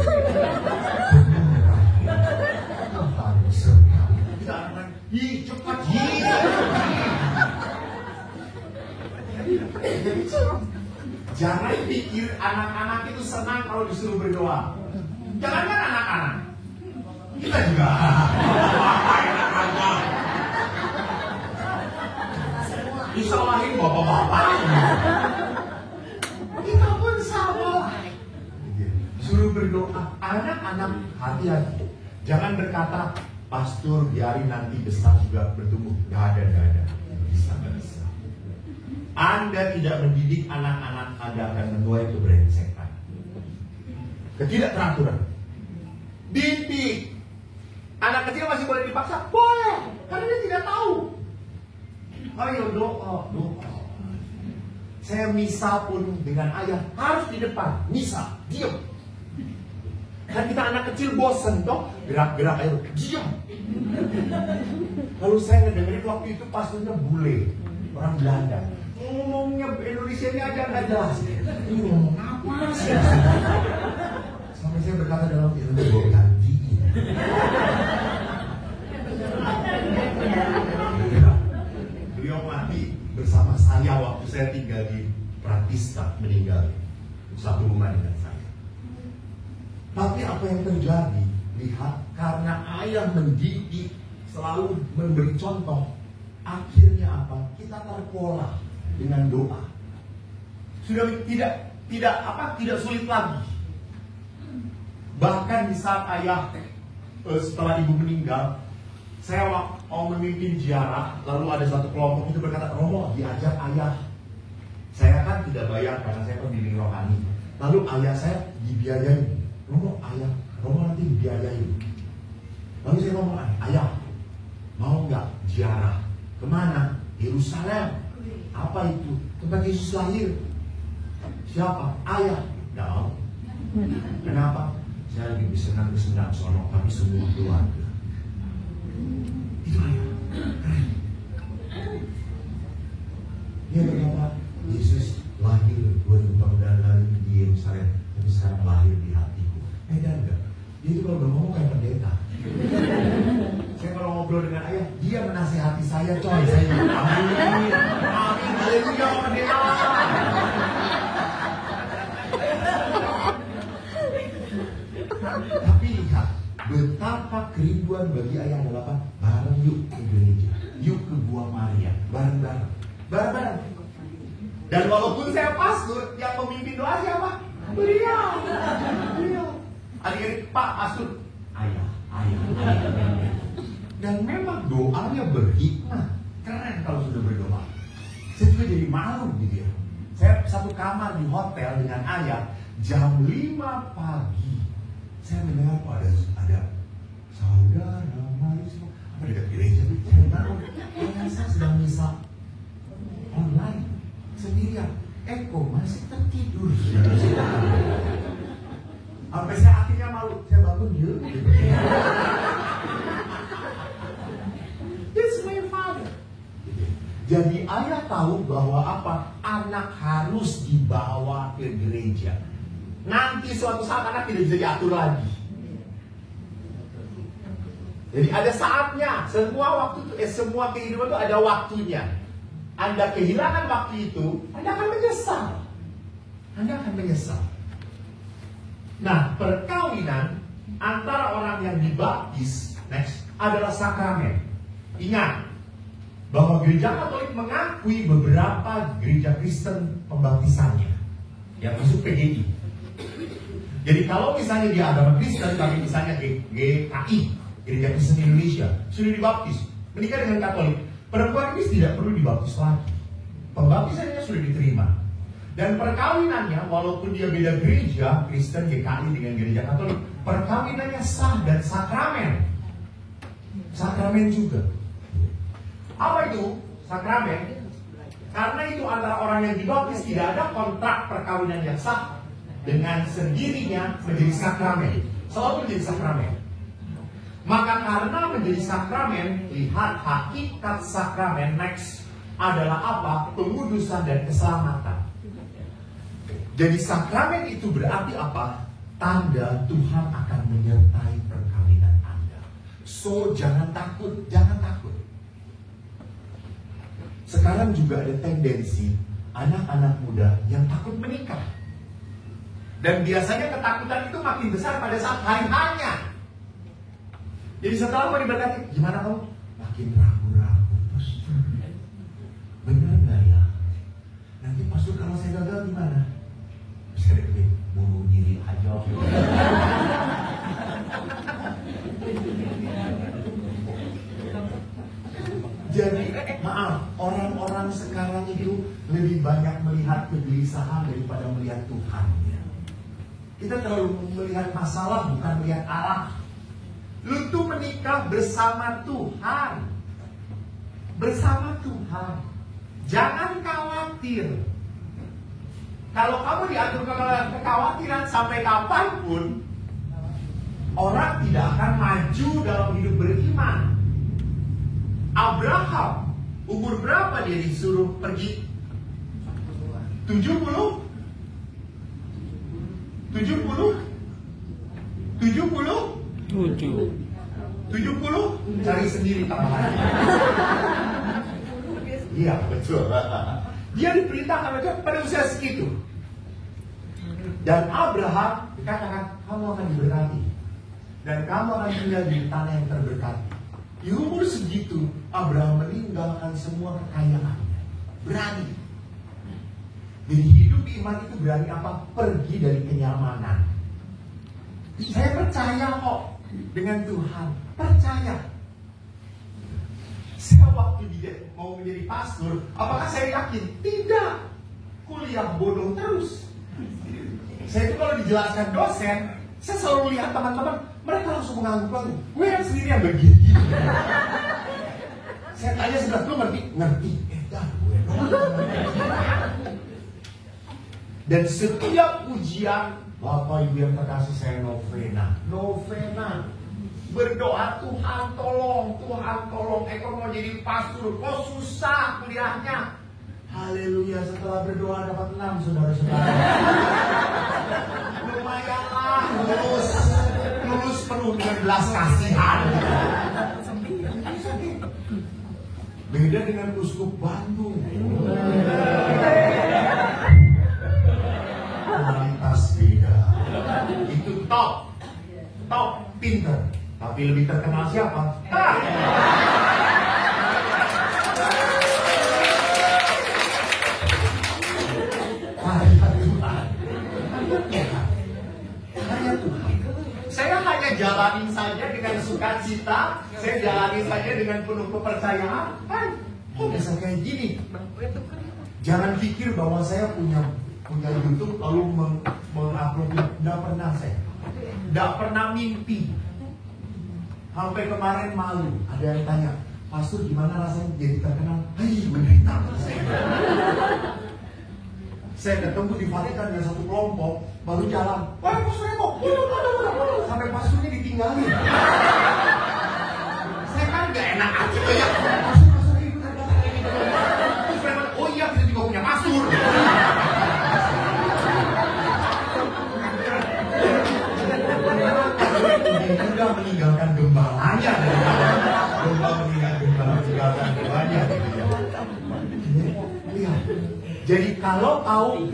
Kita anak-anak, cepat jangan pikir anak-anak itu senang kalau disuruh berdoa. Jangankan anak-anak, kita juga. Disalahin bapak-bapak. Kita pun sama. Suruh berdoa. Anak-anak hati-hati. Jangan berkata, pastor biarin nanti besar juga bertumbuh. Gak ada. Bisa. Anda tidak mendidik anak-anak, Anda akan menuai keberengsekan, ketidakteraturan. Didik. Anak kecil masih boleh dipaksa? Boleh, karena dia tidak tahu. Ayo doa. Saya misa pun dengan ayah harus di depan. Misa, diam. Dan kita anak kecil bosen toh, gerak-gerak ayo, diam. Lalu saya ngedengerin waktu itu pastornya bule, orang Belanda. Ngomongnya Indonesia ini aja nggak jelas. Ini ngomong apa sih? Sampai saya berkata dalam ilmu gue gantiin. Beliau mati bersama saya waktu saya tinggal di Pratista, meninggal satu rumah dengan saya. Tapi apa yang terjadi? Lihat, karena ayah mendidik, selalu memberi contoh. Akhirnya apa? Kita terpola dengan doa. Sudah tidak sulit lagi. Bahkan di saat ayah setelah ibu meninggal, saya mau memimpin ziarah, lalu ada satu kelompok itu berkata, Romo diajak ayah. Saya kan tidak bayar karena saya pembimbing rohani. Lalu ayah saya dibiayai. Romo nanti dibiayai. Lalu saya ngomong, ayah mau nggak ziarah? Kemana? Yerusalem. Apa itu? Tempat Yesus lahir. Siapa? Ayah. Nggak mau. Kenapa? Saya lagi bersenang-senang sono, tapi semua keluarga. Itu ayah. Dia berkata, Yesus lahir 2000 tahun lalu di Yerusalem, tapi sekarang lahir di hatiku. Enggak. Dia itu kalau ngomong kayak pendeta. Saya kalau ngobrol dengan ayah, dia menasihati saya, coy. Saya amin, haleluya, pendeta. Tapi lihat, betapa kerinduan bagi ayah adalah apa? Bareng yuk ke gereja, yuk ke Gua Maria, bareng-bareng. Dan walaupun saya pastor, yang memimpin doa siapa? Beliau. Adik-adik, Pak pastor, ayah. Dan memang doanya berhikmah. Keren kalau sudah berdoa. Saya juga jadi malu gitu ya. Saya satu kamar di hotel dengan ayah, jam 5 pagi. Saya mendengar ada saudara mari semua apa dekat gereja. Saya tahu ayah saya sedang misa online sendirian. Eko masih tertidur. Sampai saya akhirnya malu, saya bangun yuk. This my father. Jadi ayah tahu bahwa apa? Anak harus dibawa ke gereja. Nanti suatu saat anak tidak bisa diatur lagi. Jadi ada saatnya. Semua kehidupan itu ada waktunya. Anda kehilangan waktu itu, Anda akan menyesal. Nah, perkawinan antara orang yang dibaptis adalah sakramen. Ingat bahwa gereja Katolik mengakui beberapa gereja Kristen pembaptisannya yang masuk PGI. Jadi kalau misalnya dia agama Kristen, tapi misalnya GKI, Gereja Kristen Indonesia, sudah dibaptis, menikah dengan Katolik, perempuan ini tidak perlu dibaptis lagi. Pembaptisannya sudah diterima. Dan perkawinannya, walaupun dia beda gereja, Kristen GKI dengan gereja Katolik, perkawinannya sah dan sakramen. Sakramen juga. Apa itu sakramen? Karena itu antara orang yang dibaptis tidak ada kontrak perkawinan yang sah, dengan sendirinya menjadi sakramen. Selalu menjadi sakramen. Maka karena menjadi sakramen, lihat hakikat sakramen next adalah apa? Pengudusan dan keselamatan. Jadi sakramen itu berarti apa? Tanda Tuhan akan menyertai perkawinan Anda. So jangan takut, jangan takut. Sekarang juga ada tendensi anak-anak muda yang takut menikah. Dan biasanya ketakutan itu makin besar pada saat hari hanya. Jadi setelah mau diberkati, gimana kamu? Makin ragu-ragu. Bener nggak ya? Nanti pastor kalau saya gagal gimana? Bisa deh, bunuh diri aja. Jadi maaf, orang-orang sekarang itu lebih banyak melihat kegelisahan daripada melihat Tuhan. Kita terlalu melihat masalah, bukan melihat Allah. Lu tuh menikah bersama Tuhan. Bersama Tuhan. Jangan khawatir. Kalau kamu diatur kekhawatiran sampai kapanpun, orang tidak akan maju dalam hidup beriman. Abraham, umur berapa dia disuruh pergi? 70? 70? 70? Cari sendiri tambahannya. Iya betul. Dia diperintahkan pada usia segitu. Dan Abraham dikatakan kamu akan diberkati. Dan kamu akan tinggal di tanah yang terberkati. Di umur segitu Abraham meninggalkan semua kekayaannya. Berani. Jadi hidup di iman itu berani apa? Pergi dari kenyamanan. Saya percaya kok dengan Tuhan. Percaya. Saya waktu dia mau menjadi pastor, apakah saya yakin? Tidak. Kuliah bodoh terus. Saya itu kalau dijelaskan dosen, saya selalu lihat teman-teman, mereka langsung mengangguk-angguk. Gue yang sendiri yang begini. Saya tanya sebelah, lu ngerti? Ngerti. Dah gue dan setiap ujian, Bapak Ibu yang terkasih, saya novena. Berdoa, Tuhan tolong, Eko mau jadi pastor, kok susah kuliahnya. Haleluya, setelah berdoa dapat 6 saudara-saudara. Lumayanlah, lulus penuh dengan belas kasihan. Beda dengan uskup Bandung. Kualitas beda. Itu top, pinter. Tapi lebih terkenal siapa? Hanya Tuhan. Saya hanya jalani saja dengan sukacita. Saya jalani saja dengan penuh kepercayaan. Kok bisa kayak gini? Jangan pikir bahwa saya punya YouTube lalu mengupload. Tidak pernah saya. Tidak pernah mimpi. Sampai kemarin malu, ada yang tanya, pastor gimana rasanya jadi terkenal? Menderita. Saya ketemu di Vatikan dengan satu kelompok, baru jalan. Wah, pastor Eko, sampai pastornya ditinggalin. Saya kan gak enak aja ya. Pastor itu terdapat ini. Terus mereka, oh iya kita juga punya pastor. Juga meninggalkan gembalanya, meninggalkan gembalanya. Lihat. Jadi kalau tahu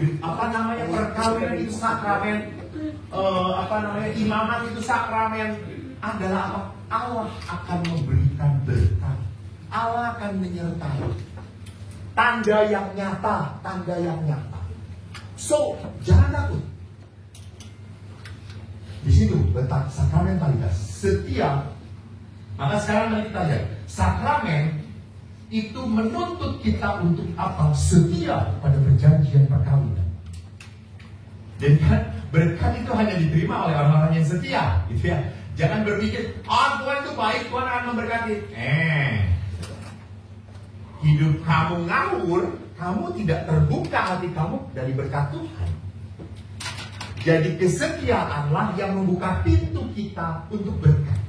perkawinan itu sakramen, imamat itu sakramen adalah apa? Allah akan memberikan berkat. Allah akan menyertai. Tanda yang nyata. So, jangan takut. Di situ letak sakramentalitas, setia. Maka sekarang mari kita lihat, sakramen itu menuntut kita untuk apa? Setia pada perjanjian perkawinan. Dan kan berkat itu hanya diterima oleh orang-orang yang setia, gitu ya. Jangan berpikir, Tuhan itu baik, Tuhan akan memberkati. Hidup kamu ngawur, kamu tidak terbuka hati kamu dari berkat Tuhan. Jadi kesetiaanlah yang membuka pintu kita untuk berkat.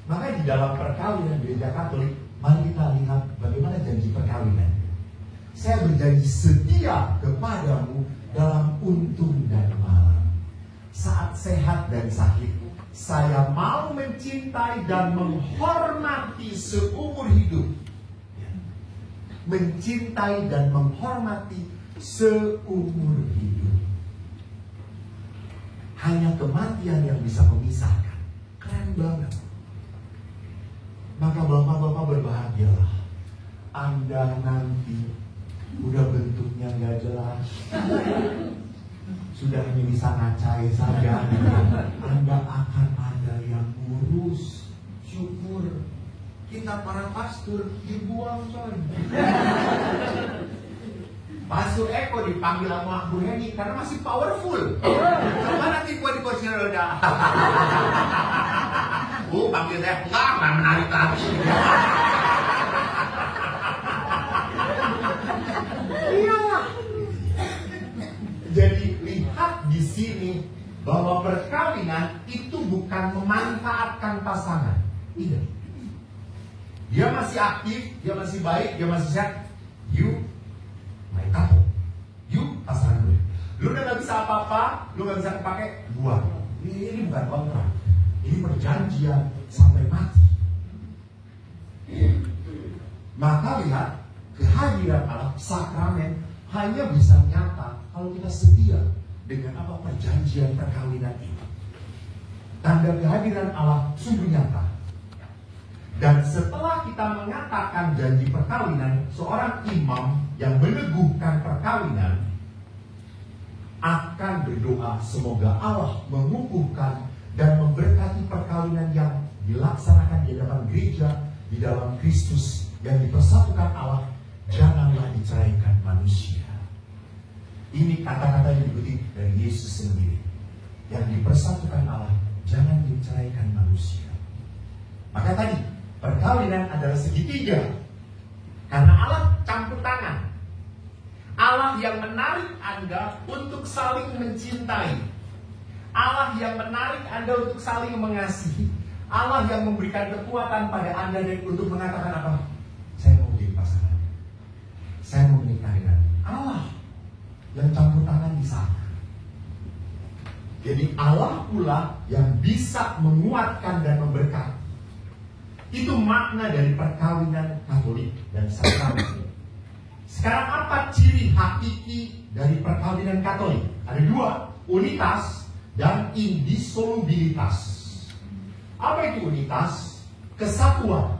Maka di dalam perkawinan gereja Katolik, mari kita lihat bagaimana janji perkawinan. Saya berjanji setia kepadamu dalam untung dan malam. Saat sehat dan sakit, saya mau mencintai dan menghormati seumur hidup. Mencintai dan menghormati seumur hidup. Hanya kematian yang bisa memisahkan. Keren banget. Maka bapak-bapak berbahagialah. Anda nanti udah bentuknya nggak jelas, sudah hanya bisa ngacai saja. Anda akan ada yang ngurus. Syukur. Kita para pastor dibuang coy. Pastor Eko dipanggil sama Bu Heni karena masih powerful. Coba nanti gua di kursi roda. Bu panggil saya nggak menarik lagi. Iya. Jadi lihat di sini bahwa perkawinan itu bukan memanfaatkan pasangan. Tidak. Dia masih aktif, dia masih baik, dia masih sehat. You my couple. You pasangan gue. Lu udah gak bisa apa-apa, lu gak bisa kepake, buang. Ini bukan kontrak. Ini perjanjian sampai mati. Maka lihat, kehadiran Allah sakramen hanya bisa nyata kalau kita setia dengan apa perjanjian perkawinan ini. Tanda kehadiran Allah sungguh nyata. Dan setelah kita mengatakan janji perkawinan, seorang imam yang meneguhkan perkawinan akan berdoa semoga Allah mengukuhkan dan memberkati perkawinan yang dilaksanakan di dalam gereja, di dalam Kristus yang dipersatukan Allah. Janganlah diceraikan manusia. Ini kata-kata yang dikutip dari Yesus sendiri. Yang dipersatukan Allah, jangan diceraikan manusia. Maka tadi, perkawinan adalah segitiga. Karena Allah campur tangan. Allah yang menarik Anda untuk saling mencintai. Allah yang menarik Anda untuk saling mengasihi. Allah yang memberikan kekuatan pada Anda dan untuk mengatakan apa? Saya mau jadi pasangan. Saya mau menikah dengan Allah yang campur tangan di sana. Jadi Allah pula yang bisa menguatkan dan memberkati. Itu makna dari perkawinan Katolik dan sakramen. Sekarang apa ciri hakiki dari perkawinan Katolik? Ada dua, unitas dan indissolubilitas. Apa itu unitas? Kesatuan.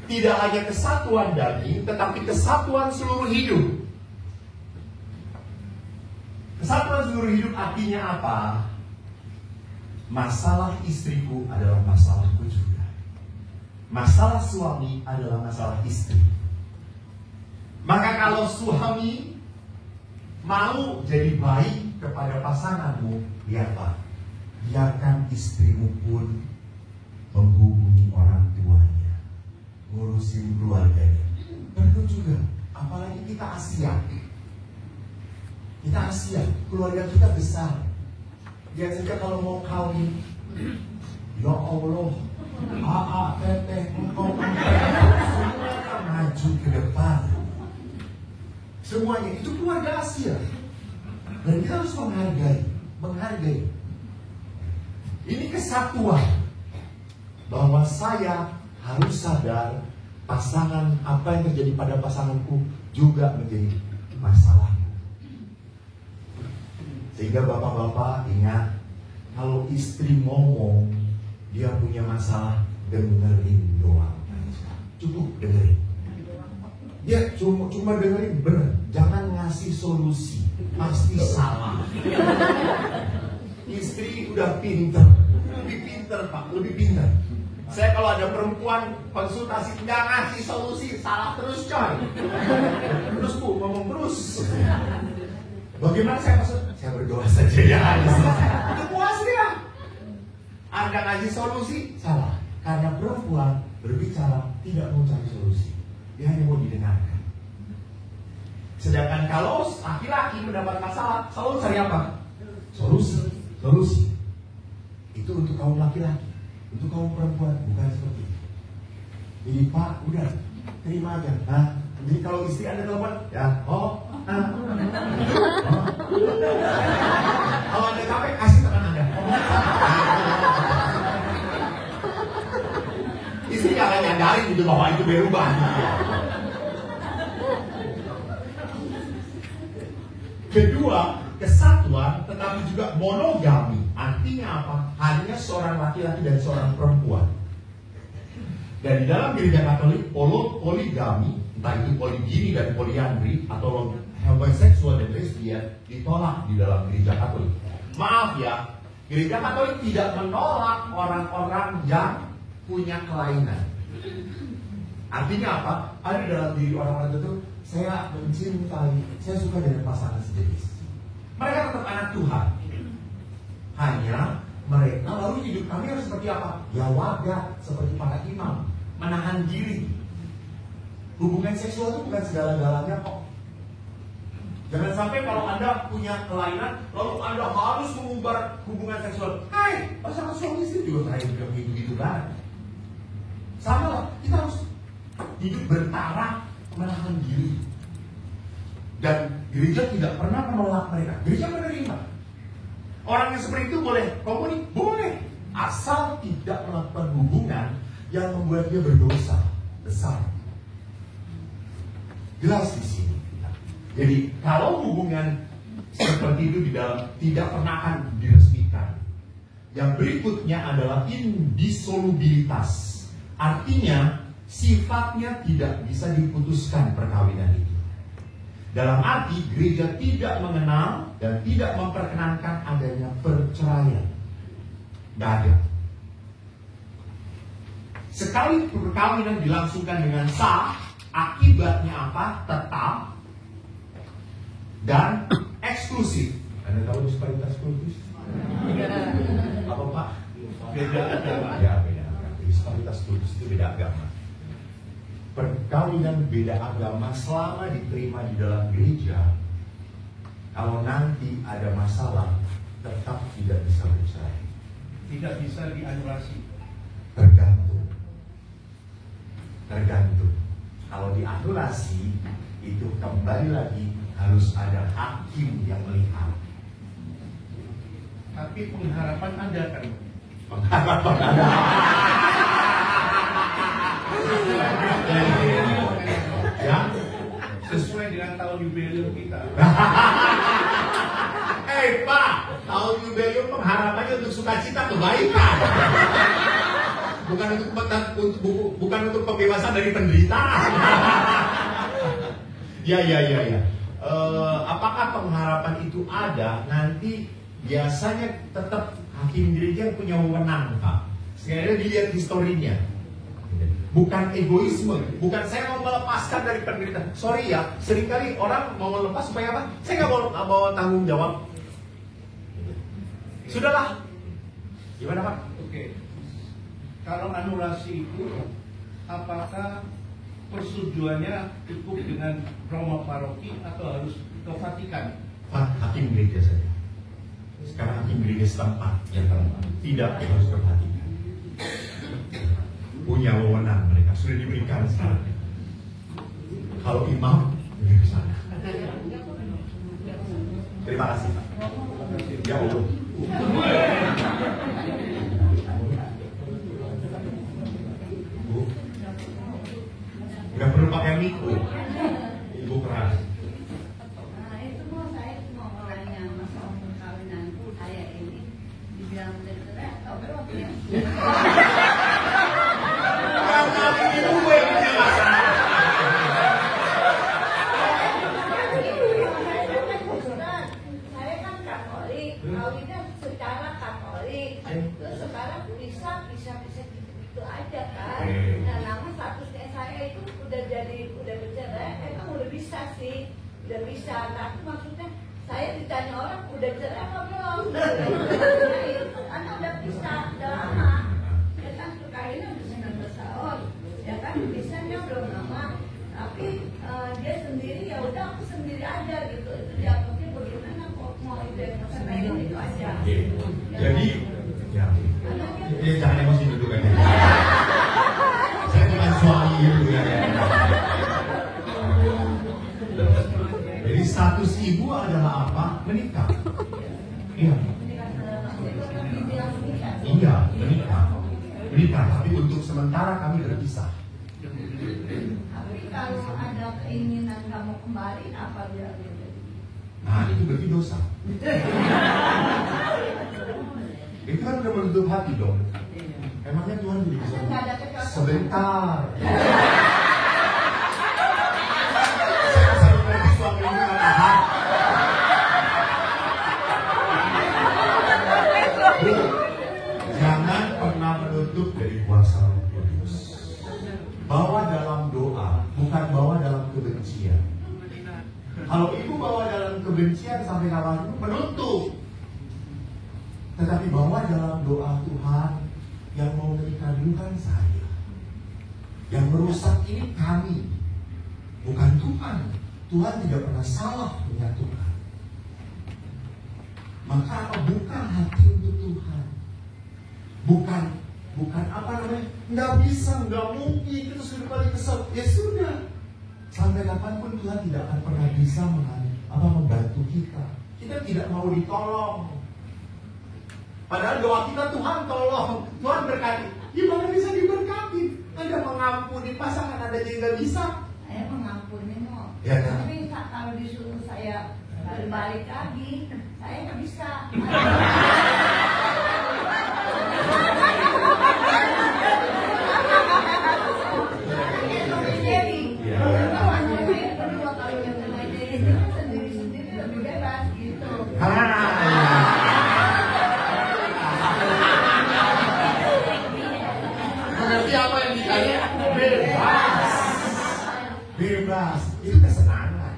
Tidak hanya kesatuan daging, tetapi kesatuan seluruh hidup. Kesatuan seluruh hidup artinya apa? Masalah istriku adalah masalahku juga. Masalah suami adalah masalah istri. Maka kalau suami mau jadi baik kepada pasanganmu, lihatlah, biarkan istrimu pun menghubungi orang tuanya, ngurusin keluarganya. Perlu juga, apalagi kita Asia. Kita Asia, keluarga kita besar. Biasanya kalau mau kawin, ya Allah, teteh, engkau, semuanya maju ke depan. Semuanya itu keluarga Asia. Dan kita harus menghargai. Ini kesatuan. Bahwa saya harus sadar pasangan, apa yang terjadi pada pasanganku juga menjadi masalah. Sehingga bapak-bapak ingat, kalau istri ngomong, dia punya masalah, dengerin doang. Cukup dengerin. Dia cuma dengerin, bener. Jangan ngasih solusi, pasti salah. Istri udah pinter, lebih pinter Pak, lebih pinter. Saya kalau ada perempuan konsultasi nggak ngasih solusi, salah terus coy. Terus Bu, ngomong terus. Bagaimana saya maksud? Saya berdoa saja ya. Itu puas dia. Anda ngasih solusi, salah. Karena perempuan berbicara tidak mau cari solusi. Dia hanya mau didengarkan. Sedangkan kalau laki-laki mendapat masalah, selalu cari apa? Solusi. Solusi. Itu untuk kaum laki-laki. Untuk kaum perempuan bukan seperti itu. Jadi Pak, udah terima aja. Nah, jadi kalau istri Anda telepon, ya, kalau Anda capek, kasih teman Anda. Istri nggak akan nyadarin gitu bahwa itu berubah. Kedua, kesatuan tetapi juga monogami. Artinya apa? Hanya seorang laki-laki dan seorang perempuan. Dan di dalam gereja Katolik, poligami, entah itu poligini dan poliandri atau homoseksual dan lesbian ditolak di dalam gereja Katolik. Maaf ya, gereja Katolik tidak menolak orang-orang yang punya kelainan. Artinya apa? Ada dalam diri orang-orang itu, saya mencintai, saya suka dengan pasangan sejenis. Mereka tetap anak Tuhan. Hanya mereka lalu hidup kami harus seperti apa? Ya wadah, seperti para imam, menahan diri. Hubungan seksual itu bukan segala-galanya kok. Jangan sampai kalau Anda punya kelainan, lalu Anda harus mengubah hubungan seksual. Hai, pasangan suami istri juga kayak gitu-gitu kan. Sama lah, kita harus hidup bertaraf, menahan diri. Dan gereja tidak pernah menolak mereka. Gereja menerima. Orang yang seperti itu boleh komunik? Boleh. Asal tidak melakukan hubungan yang membuat dia berdosa besar. Jelas di sini. Jadi kalau hubungan seperti itu di dalam tidak pernah akan diresmikan. Yang berikutnya adalah indissolubilitas. Artinya sifatnya tidak bisa diputuskan perkawinan itu. Dalam arti gereja tidak mengenal dan tidak memperkenankan adanya perceraian. Tidak ada. Sekali perkawinan dilangsungkan dengan sah, akibatnya apa? Tetap dan eksklusif. Anda tahu disparitas kultus? Apa Pak? Beda agama. Ya, beda agama. Disparitas kultus itu beda agama. Perkawinan beda agama selama diterima di dalam gereja, kalau nanti ada masalah tetap tidak bisa bercerai, tidak bisa dianulasi. Tergantung. Kalau dianulasi itu kembali lagi harus ada hakim yang melihat. Tapi pengharapan ada kan? Pengharapan ada. Ya, sesuai dengan tahun jubileum kita. Pak, tahun jubileum pengharapannya untuk sukacita kebaikan, bukan untuk pembebasan dari penderitaan. Ya. Apakah pengharapan itu ada? Nanti biasanya tetap hakim gereja yang punya wewenang, Pak. Sekali dilihat historinya. Bukan egoisme, bukan saya mau melepaskan dari penderitaan. Sorry ya, seringkali orang mau melepas supaya apa? Saya nggak mau tanggung jawab. Sudahlah. Gimana Pak? Oke. Kalau anulasi itu, apakah persetujuannya cukup dengan Roma paroki atau harus ke Vatikan? Hakim gereja saja. Sekarang hakim gereja setempat yang tidak harus ke Vatikan. Punya wewenang mereka, sudah diberikan sekarang. Kalau imam, pergi ke sana. Terima kasih Pak. Ya Allah. Bu, nggak perlu pakai mikro. Ibu keras. Itu mau saya mau orangnya masalah perkawinanku saya ini dibilang cerai atau belum ya? Saya kan Katolik, kawinnya secara aja kan. Nah, nama statusnya saya itu udah bercerai, emang udah bisa sih, udah bisa. Tapi maksudnya saya ditanya orang udah cerai apa belum? Karena udah bisa, udah lama. Ya kan perkahwinan udah 19 tahun, ya kan bisanya belum lama. Tapi dia sendiri ya udah aku sendiri aja gitu. Itu dianggapnya bagaimana kok mau itu aja. Jadi, ya, jangan emosi dulu kan. Saya bukan suami ibu ya. Jadi status ibu adalah apa? Menikah. Iya. Iya, menikah. Menikah, tapi untuk sementara kami berpisah. Tapi kalau ada keinginan kamu kembali, apa dia? Nah, itu berarti dosa. Itu kan udah menutup hati dong. Emangnya Tuhan bisa sebentar. Saya nanti suami ini akan jangan pernah menutup dari kuasa Roh Kudus. Bawa dalam doa, bukan bawa dalam kebencian. Kalau ibu bawa dalam kebencian sampai kapan itu menutup. Tetapi bawa dalam doa, Tuhan, yang mau menikah dulu kan saya. Yang merusak ini kami, bukan Tuhan. Tuhan tidak pernah salah menyatukan. Maka apa? Buka hati untuk Tuhan. Bukan apa namanya? Nggak bisa, nggak mungkin, itu sudah paling kesel. Ya sudah. Sampai kapanpun Tuhan tidak akan pernah bisa membantu kita. Kita tidak mau ditolong. Padahal doa kita, Tuhan tolong, Tuhan berkati. Gimana bisa diberkati? Anda mengampuni pasangan Anda jadi nggak bisa. Saya mengampuni mau. Ya, kan? Tapi kalau disuruh saya berbalik lagi, saya nggak bisa. Mengerti apa yang ditanya? Bebas. Itu kesenangan.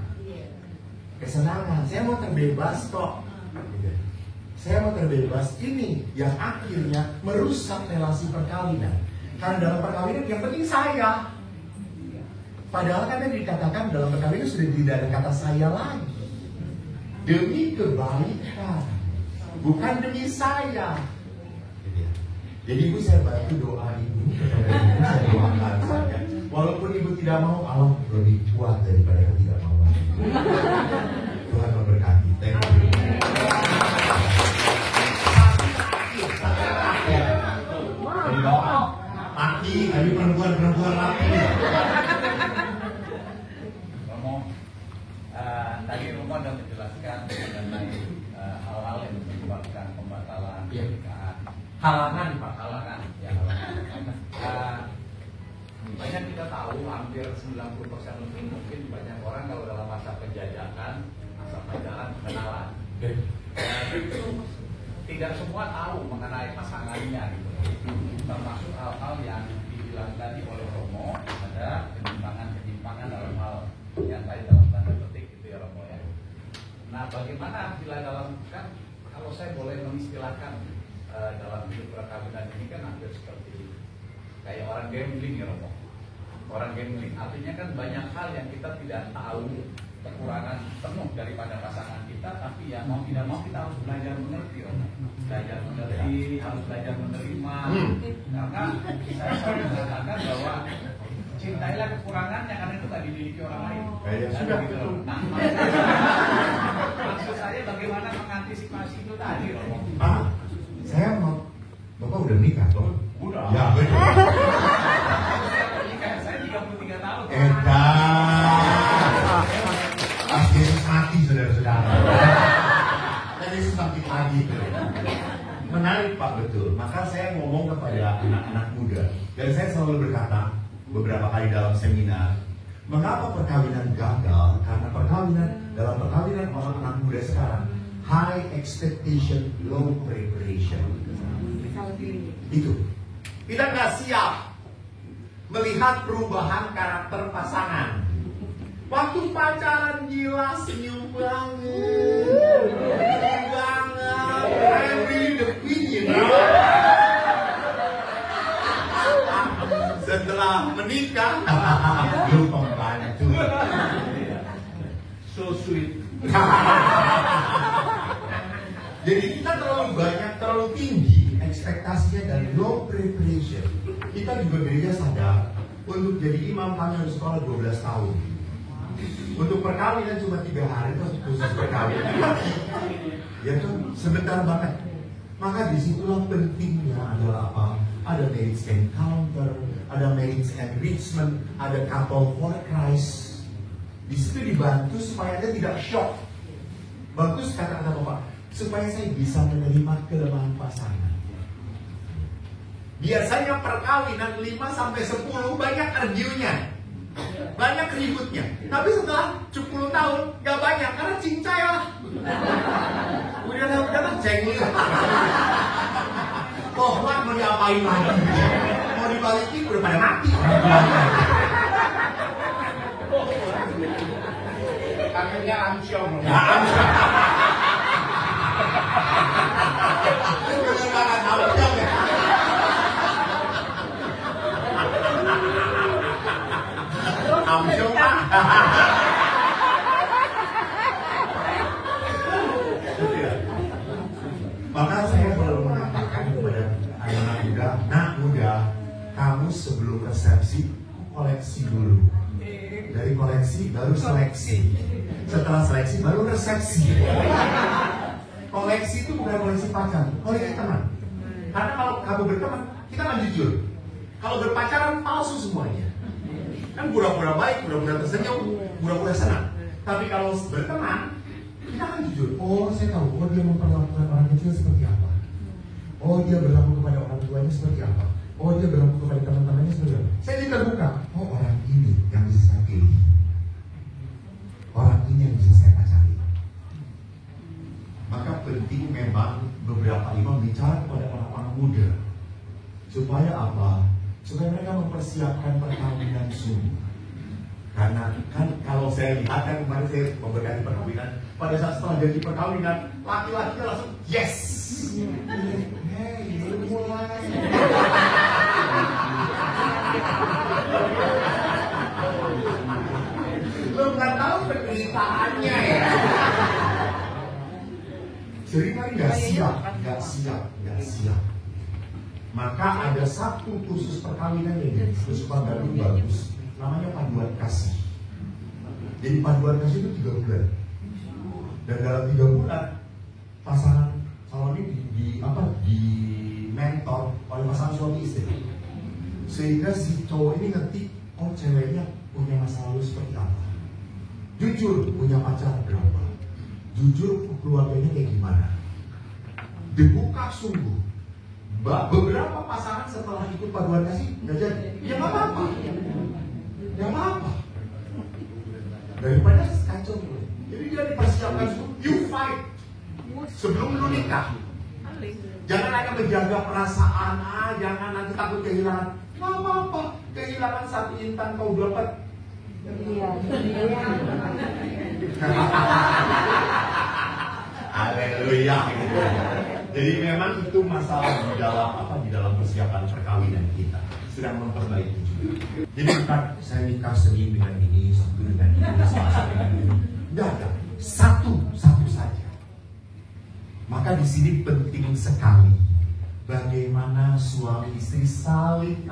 Kesenangan. Saya mau terbebas kok. Saya mau terbebas. Ini yang akhirnya merusak relasi perkawinan. Karena dalam perkawinan yang penting saya. Padahal kan yang dikatakan dalam perkawinan sudah tidak ada kata saya lagi. Demi kebaikan, bukan demi saya. Jadi ibu, saya bantu doa ibu kepada ibu, saya doakan saja. Walaupun ibu tidak mau, Allah lebih kuat daripada ketidakmauan. Tuhan memberkati. Thank you. Jadi doa, laki, ayo perempuan laki. Tadi Romo sudah menjelaskan mengenai hal-hal yang menyebabkan pembatalan pernikahan. Halangan, Pak. Halangan. Banyak kita tahu, hampir 90% lebih mungkin banyak orang kalau dalam masa penjajakan, masa pacaran, kenalan. Itu tidak semua tahu mengenai pasangannya gitu. Termasuk hal-hal yang dibilang tadi oleh Romo, ada penyimpangan dalam hal yang tadi dalam tanda petik itu ya Romo ya. Nah, bagaimana bila dalam, kan kalau saya boleh mengistilahkan dalam hidup perkawinan ini kan hampir seperti kayak orang gambling ya Romo. Orang gambling artinya kan banyak hal yang kita tidak tahu, kekurangan penuh daripada pasangan kita, tapi ya mau tidak mau kita harus belajar mengerti Romo. Belajar mengerti, harus belajar menerima. Karena saya selalu mengatakan bahwa cintailah kekurangannya karena itu tak dimiliki orang lain. Ya, sudah gitu. Nah, maksud saya bagaimana mengantisipasi itu tadi, Romo? Saya mau, Bapak udah nikah, Bang? Udah. Ya, betul. Saya 33 tahun. Pas Yesus mati, saudara-saudara. Dan Yesus bangkit lagi. Menarik, Pak, betul. Maka saya ngomong kepada anak-anak muda. Dan saya selalu berkata, beberapa kali dalam seminar, mengapa perkawinan gagal? Karena dalam perkawinan orang anak muda sekarang, high expectation, low preparation. Itu. Kita nggak siap melihat perubahan karakter pasangan. Waktu pacaran gila, senyum banget, every the queen, Setelah menikah, lu pembantu. So sweet. Jadi kita terlalu tinggi ekspektasinya dan low preparation. Kita juga gereja sadar untuk jadi imam kami harus sekolah 12 tahun. Untuk perkawinan cuma 3 hari itu khusus perkawinan. Ya kan sebentar banget. Maka disitulah pentingnya adalah apa? Ada marriage encounter, ada marriage enrichment, ada couple for Christ. Di situ dibantu supaya Anda tidak shock. Bagus kata-kata Bapak, supaya saya bisa menerima kelemahan pasangan. Biasanya perkawinan 5-10 banyak arguenya, banyak ributnya. Tapi setelah 10 tahun gak banyak karena cincai lah. Udah cengli. Oh, mau diapain lagi? Mau dibalikin udah pada mati. Akhirnya amsyong. Ya, amsyong. Amsyong Pak. Maka saya selalu mengatakan kepada anak muda, nak muda, kamu sebelum resepsi koleksi dulu. Dari koleksi baru seleksi. Setelah seleksi baru resepsi. Koleksi itu bukan koleksi pacar, koleksi teman. Karena kalau kamu berteman, kita kan jujur. Kalau berpacaran palsu semuanya. Kan pura-pura baik, pura-pura tersenyum, pura-pura senang. Tapi kalau berteman, kita kan jujur. Oh, saya tahu. Oh, dia memperlakukan orang kecil seperti apa. Oh, dia berlaku kepada orang tuanya seperti apa. Oh, dia berlaku kepada teman-temannya seperti apa. Saya juga terbuka. Oh, orang ini yang bisa saya pilih. Orang ini yang bisa saya pacari. Maka penting memang beberapa imam bicara kepada orang-orang muda. Supaya apa? Supaya mereka mempersiapkan perkawinan sungguh. Karena kan kalau saya lihat kan kemarin saya memberkati perkawinan, pada saat setelah jadi perkawinan, laki-laki langsung yes. Hey, belum mulai. Lo nggak tahu penderitaannya ya. Seringkali nggak siap. Maka ada satu kursus perkawinan ini, kursus baru bagus, namanya paduan kasih. Jadi paduan kasih itu 3 bulan. Dan dalam 3 bulan pasangan calon ini di mentor oleh pasangan suami istri. Sehingga si cowok ini ngerti, oh ceweknya punya masa lalu seperti apa. Jujur punya pacar berapa. Jujur keluarganya kayak gimana. Dibuka sungguh. Beberapa pasangan setelah ikut paduan kasih nggak jadi. Ya nggak apa-apa. Daripada kacau. Jadi dia dipersiapkan semua. You fight sebelum lu nikah. Jangan hanya menjaga perasaan, jangan nanti takut kehilangan. Nggak apa-apa. Kehilangan 1 intan kau dapat. Iya. Haleluya. Jadi memang itu masalah di dalam persiapan perkawinan kita sedang memperbaiki juga. Jadi bukan saya nikah sering dengan ini, satu dengan ini, selasa dengan ini. Tidak ada, satu saja. Maka di sini penting sekali bagaimana suami istri saling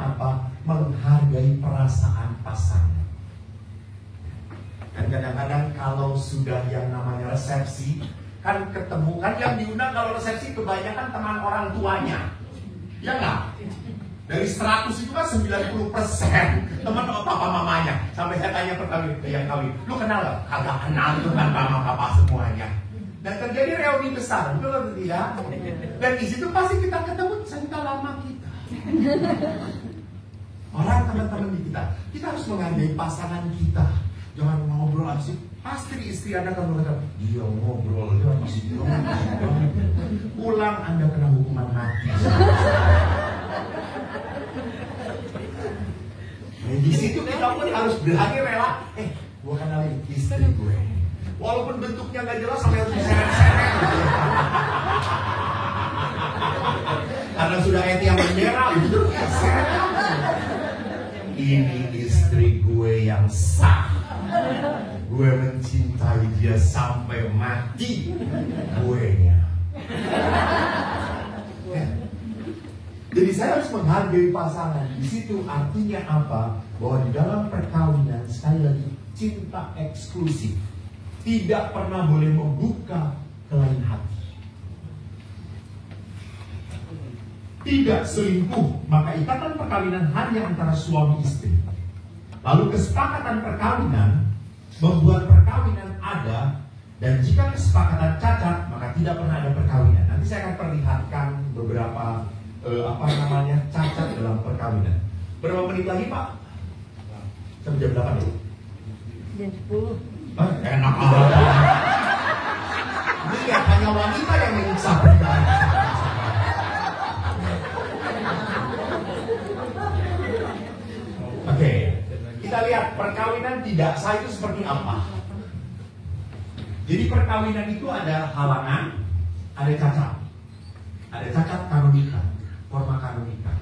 menghargai perasaan pasangan. Dan kadang-kadang kalau sudah yang namanya resepsi, kan ketemu, kan yang diundang kalau resepsi kebanyakan teman orang tuanya. Ya nggak? Dari 100 itu kan 90% teman papa mamanya. Sampai saya tanya yang kawin, lu kenal gak? Kagak kenal, itu kan mama papa semuanya. Dan terjadi reuni besar, betul atau tidak? Dan di situ pasti kita ketemu cerita lama kita. Orang teman-teman kita harus menghargai pasangan kita. Jangan ngobrol asik. Pasti istri Anda akan mengatakan, dia ngobrol, dia masih pulang Anda kena hukuman mati. Di situ kita pun harus berani rela. Gue kenalin istri gue. Walaupun bentuknya nggak jelas, sampai harus diseret-seret. Karena sudah yang merah, itu seret. Ini istri gue yang sah. Gue mencintai dia sampai mati. Guenya. Jadi saya harus menghargai pasangan. Di situ artinya apa? Bahwa di dalam perkawinan, sekali lagi, cinta eksklusif. Tidak pernah boleh membuka ke lain hati. Tidak selingkuh, maka ikatan perkawinan hanya antara suami istri. Lalu kesepakatan perkawinan membuat perkawinan ada, dan jika kesepakatan cacat, maka tidak pernah ada perkawinan. Nanti saya akan perlihatkan beberapa cacat dalam perkawinan. Berapa menit lagi, Pak? Sampai jam 8 dulu. Jam 10. Enak banget. Ini ya hanya wanita yang menyiksa pria. Oke, kita lihat perkawinan tidak sah itu seperti apa. Jadi perkawinan itu ada halangan, ada cacat. Ada cacat kanonika, forma kanonika.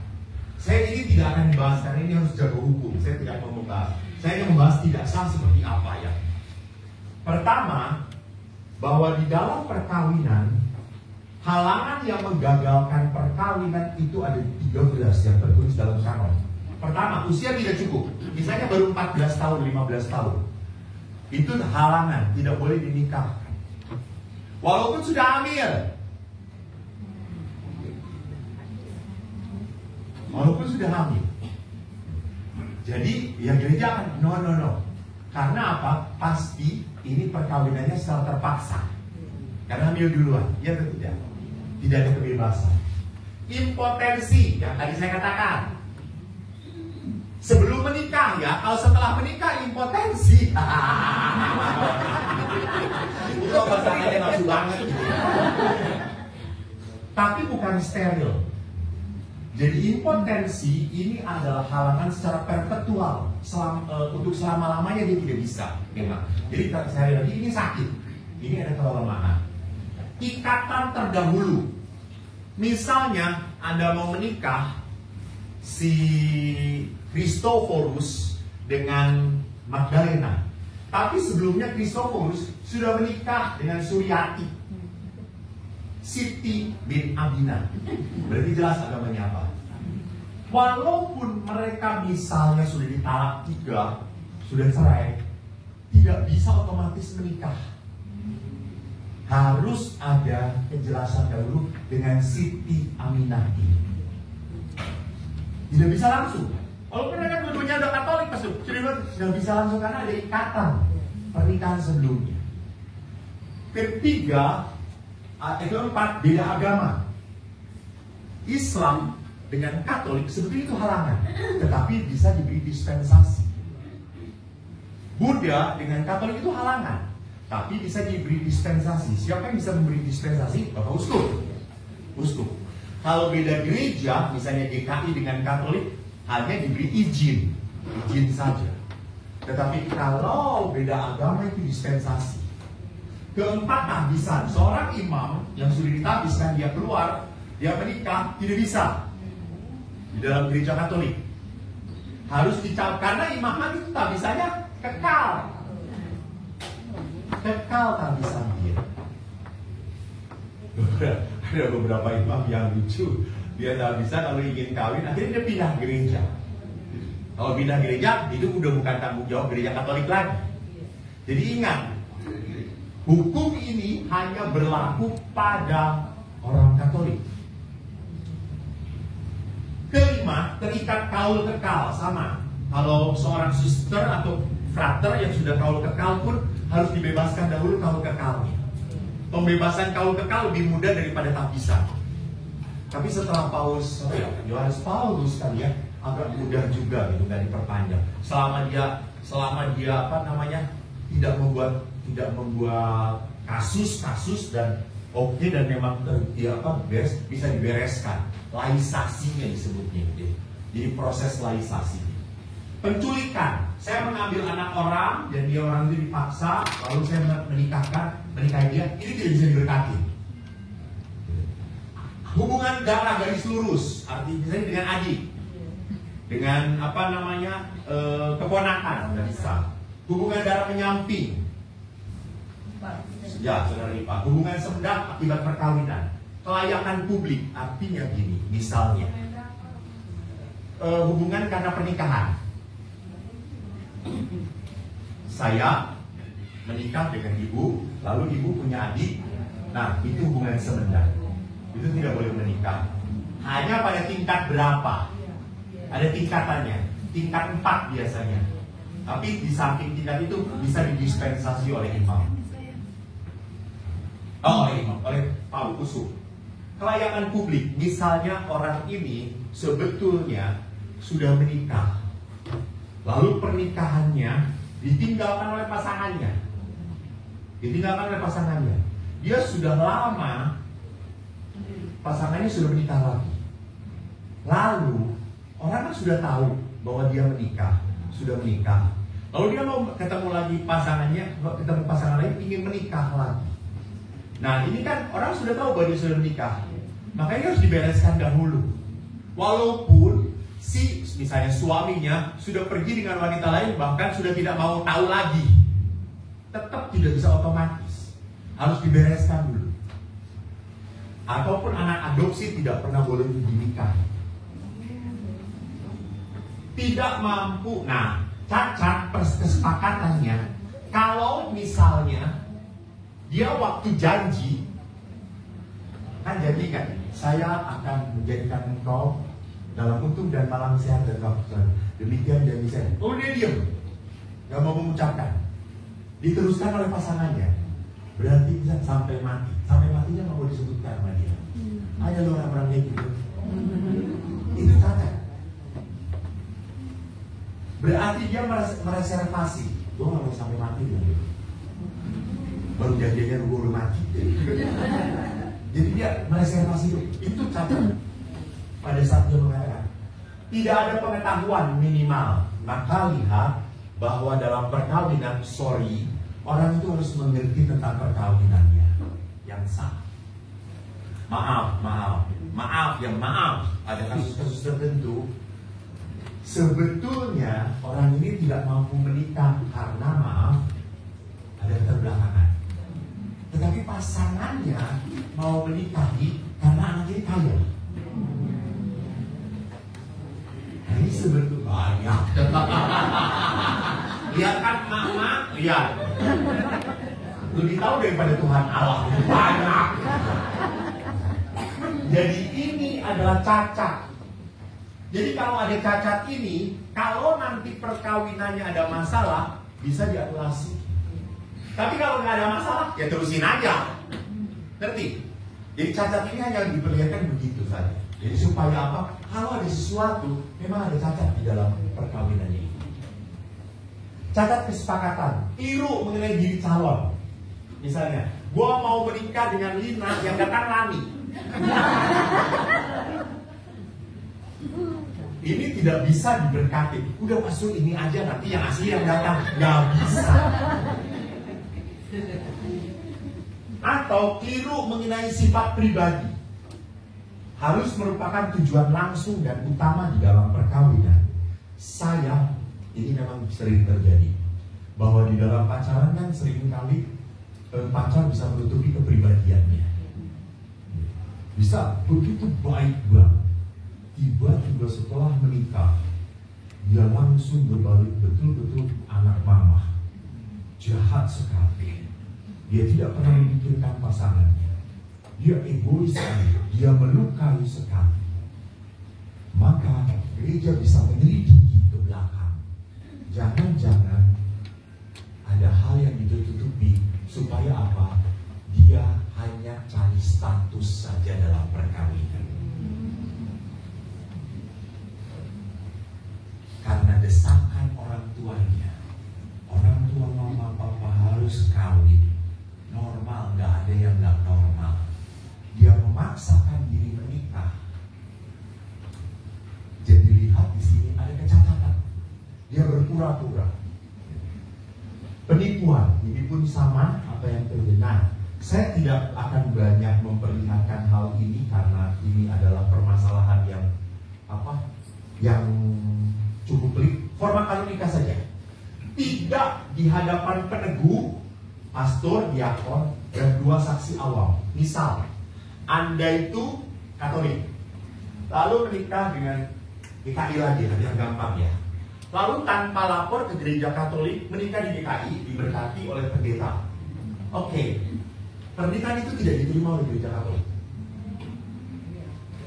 Saya ini tidak akan dibahas karena ini harus jago hukum. Saya tidak mau membahas. Saya ingin membahas tidak sah seperti apa ya. Pertama, bahwa di dalam perkawinan, halangan yang menggagalkan perkawinan itu ada 13 yang tertulis dalam kanon. Pertama, usia tidak cukup. Misalnya baru 14 tahun, 15 tahun. Itu halangan, tidak boleh dinikahkan. Walaupun sudah hamil. Walaupun sudah hamil. Jadi, ya gereja akan, no. Karena apa? Pasti ini perkawinannya secara terpaksa. Karena hamil duluan. Ya atau tidak? Tidak ada kebebasan. Impotensi, yang tadi saya katakan. Sebelum menikah ya, kalau setelah menikah impotensi. Itu pasangannya nafsu banget gitu. Tapi bukan steril. Jadi impotensi ini adalah halangan secara perpetual. Untuk selama-lamanya dia tidak bisa. Memang. Jadi sekali lagi ini sakit. Ini ada kelemahan. Ikatan terdahulu. Misalnya Anda mau menikah si Christophorus dengan Magdalena. Tapi sebelumnya Christophorus sudah menikah dengan Suryati, Siti bin Aminah. Berarti jelas agamanya apa. Walaupun mereka misalnya sudah ditalak 3, sudah cerai, tidak bisa otomatis menikah. Harus ada kejelasan dahulu dengan Siti Aminah ini. Tidak bisa langsung. Walaupun mereka dua-duanya ada Katolik, sudah bisa langsung karena ada ikatan pernikahan sebelumnya. Ketiga, keempat, beda agama. Islam dengan Katolik sebetulnya itu halangan, tetapi bisa diberi dispensasi. Buddha dengan Katolik itu halangan, tapi bisa diberi dispensasi. Siapa yang bisa memberi dispensasi? Bapak Uskup. Kalau beda gereja, misalnya GKI dengan Katolik, hanya diberi izin saja. Tetapi kalau beda agama itu dispensasi. Keempat, tahbisan. Seorang imam yang sudah ditahbiskan, dia keluar, dia menikah, tidak bisa di dalam gereja Katolik. Harus dicabut, karena imaman itu tahbisannya kekal. Kekal tahbisan dia. Ada beberapa imam yang lucu. Dia tak bisa kalau ingin kawin, akhirnya dia pindah gereja. Kalau pindah gereja, itu udah bukan tanggung jawab gereja Katolik lagi. Jadi ingat, hukum ini hanya berlaku pada orang Katolik. Kelima, terikat kaul kekal. Sama. Kalau seorang suster atau frater yang sudah kaul kekal pun harus dibebaskan dahulu kaul kekalnya. Pembebasan kaul kekal lebih mudah daripada tahbisan. Tapi setelah Yohanes Paulus kali ya, agak mudah juga gitu, nggak diperpanjang. Selama dia tidak membuat kasus dan oke, dan memang dia bisa dibereskan. Laisasinya disebutnya gitu. Jadi proses laisasi. Penculikan, saya mengambil anak orang dan dia orang itu dipaksa, lalu saya menikahi dia, ini tidak bisa diberkati. Hubungan darah garis lurus, artinya misalnya dengan adik, dengan keponakan, nggak bisa. Hubungan darah menyamping, ya saudara ipar. Hubungan semdak akibat perkawinan. Kelayakan publik, artinya gini, misalnya hubungan karena pernikahan. Saya menikah dengan ibu, lalu ibu punya adik. Nah, itu hubungan semendak. Itu tidak boleh menikah. Hanya pada tingkat berapa? Ada tingkatannya. Tingkat 4 biasanya. Tapi di samping tingkat itu bisa didispensasi oleh imam. Oleh Pak Kusuk. Kelayakan publik, misalnya orang ini sebetulnya sudah menikah, lalu pernikahannya ditinggalkan oleh pasangannya. Dia sudah lama, pasangannya sudah menikah lagi. Lalu orang kan sudah tahu bahwa dia sudah menikah. Lalu dia mau ketemu lagi ketemu pasangan lain, ingin menikah lagi. Nah ini kan orang sudah tahu bahwa dia sudah menikah, makanya harus dibereskan dahulu. Walaupun misalnya suaminya sudah pergi dengan wanita lain, bahkan sudah tidak mau tahu lagi, tetap tidak bisa otomatis, harus dibereskan dulu. Ataupun anak adopsi tidak pernah boleh dinikahi. Tidak mampu, nah cacat kesepakatannya, kalau misalnya dia waktu janji, kan janjikan, saya akan menjadikan engkau dalam utuh dan malang sehat dan kemakmuran. Demikian janji saya. Oh dia diam, gak mau mengucapkan. Diteruskan oleh pasangannya, berarti bisa sampai mati. Sampai matinya nggak mau disebutkan sama dia. Ada loh orang-orang kayak gitu. Itu cacat. Berarti dia mereservasi. Gue nggak mau sampai mati dia. Baru janjinya gue udah mati. Jadi dia mereservasi itu cacat. Pada saat dia mengatakan tidak ada pengetahuan minimal, maka lihat bahwa dalam perkawinan, orang itu harus mengerti tentang perkawinannya yang sah. Maaf, ada kasus-kasus tertentu sebetulnya orang ini tidak mampu menikah karena ada keterbelakangan. Tetapi pasangannya mau menikahi karena anaknya kaya. Nah, ini sebetulnya banyak. Lihat kan mama, lihat. Lebih tahu daripada Tuhan Allah, banyak. Jadi ini adalah cacat. Jadi kalau ada cacat ini, kalau nanti perkawinannya ada masalah, bisa diatasi. Tapi kalau nggak ada masalah, ya terusin aja. Ngerti? Jadi cacat ini hanya diperlihatkan begitu saja. Jadi supaya apa? Kalau ada sesuatu, memang ada cacat di dalam perkawinan ini. Cacat kesepakatan, iru mengenai diri calon. Misalnya, gua mau menikah dengan Lina, yang datang Lani. Ini tidak bisa diberkati. Udah masuk ini aja, nanti yang asli yang datang. Gak bisa. Atau keliru mengenai sifat pribadi, harus merupakan tujuan langsung dan utama di dalam perkawinan. Ini memang sering terjadi, bahwa di dalam pacaran kan seringkali pacar bisa menutupi kepribadiannya. Bisa begitu baik banget, tiba-tiba setelah menikah dia langsung berbalik betul-betul anak mama, jahat sekali. Dia tidak pernah memikirkan pasangannya. Dia egois sekali, dia melukai sekali. Maka gereja bisa menyelidiki ke belakang. Jangan-jangan ada hal yang ditutupi supaya apa? Dia hanya cari status saja dalam perkawinan. Karena desakan orang tuanya, orang tua mama papa harus kawin. Normal, nggak ada yang nggak normal. Dia memaksakan diri menikah. Jadi lihat di sini ada kecacatan. Dia berpura-pura. Penipuan, ini pun sama apa yang terjadi. Nah, saya tidak akan banyak memperlihatkan hal ini karena ini adalah permasalahan yang yang cukup pelik. Forma kanonika saja. Tidak di hadapan peneguh, pastor, diakon, dan 2 saksi awam. Misal, Anda itu Katolik, lalu menikah dengan GKI lagi, yang gampang ya. Lalu tanpa lapor ke gereja Katolik, menikah di GKI, diberkati oleh pendeta. Oke, pernikahan itu tidak diterima oleh gereja Katolik.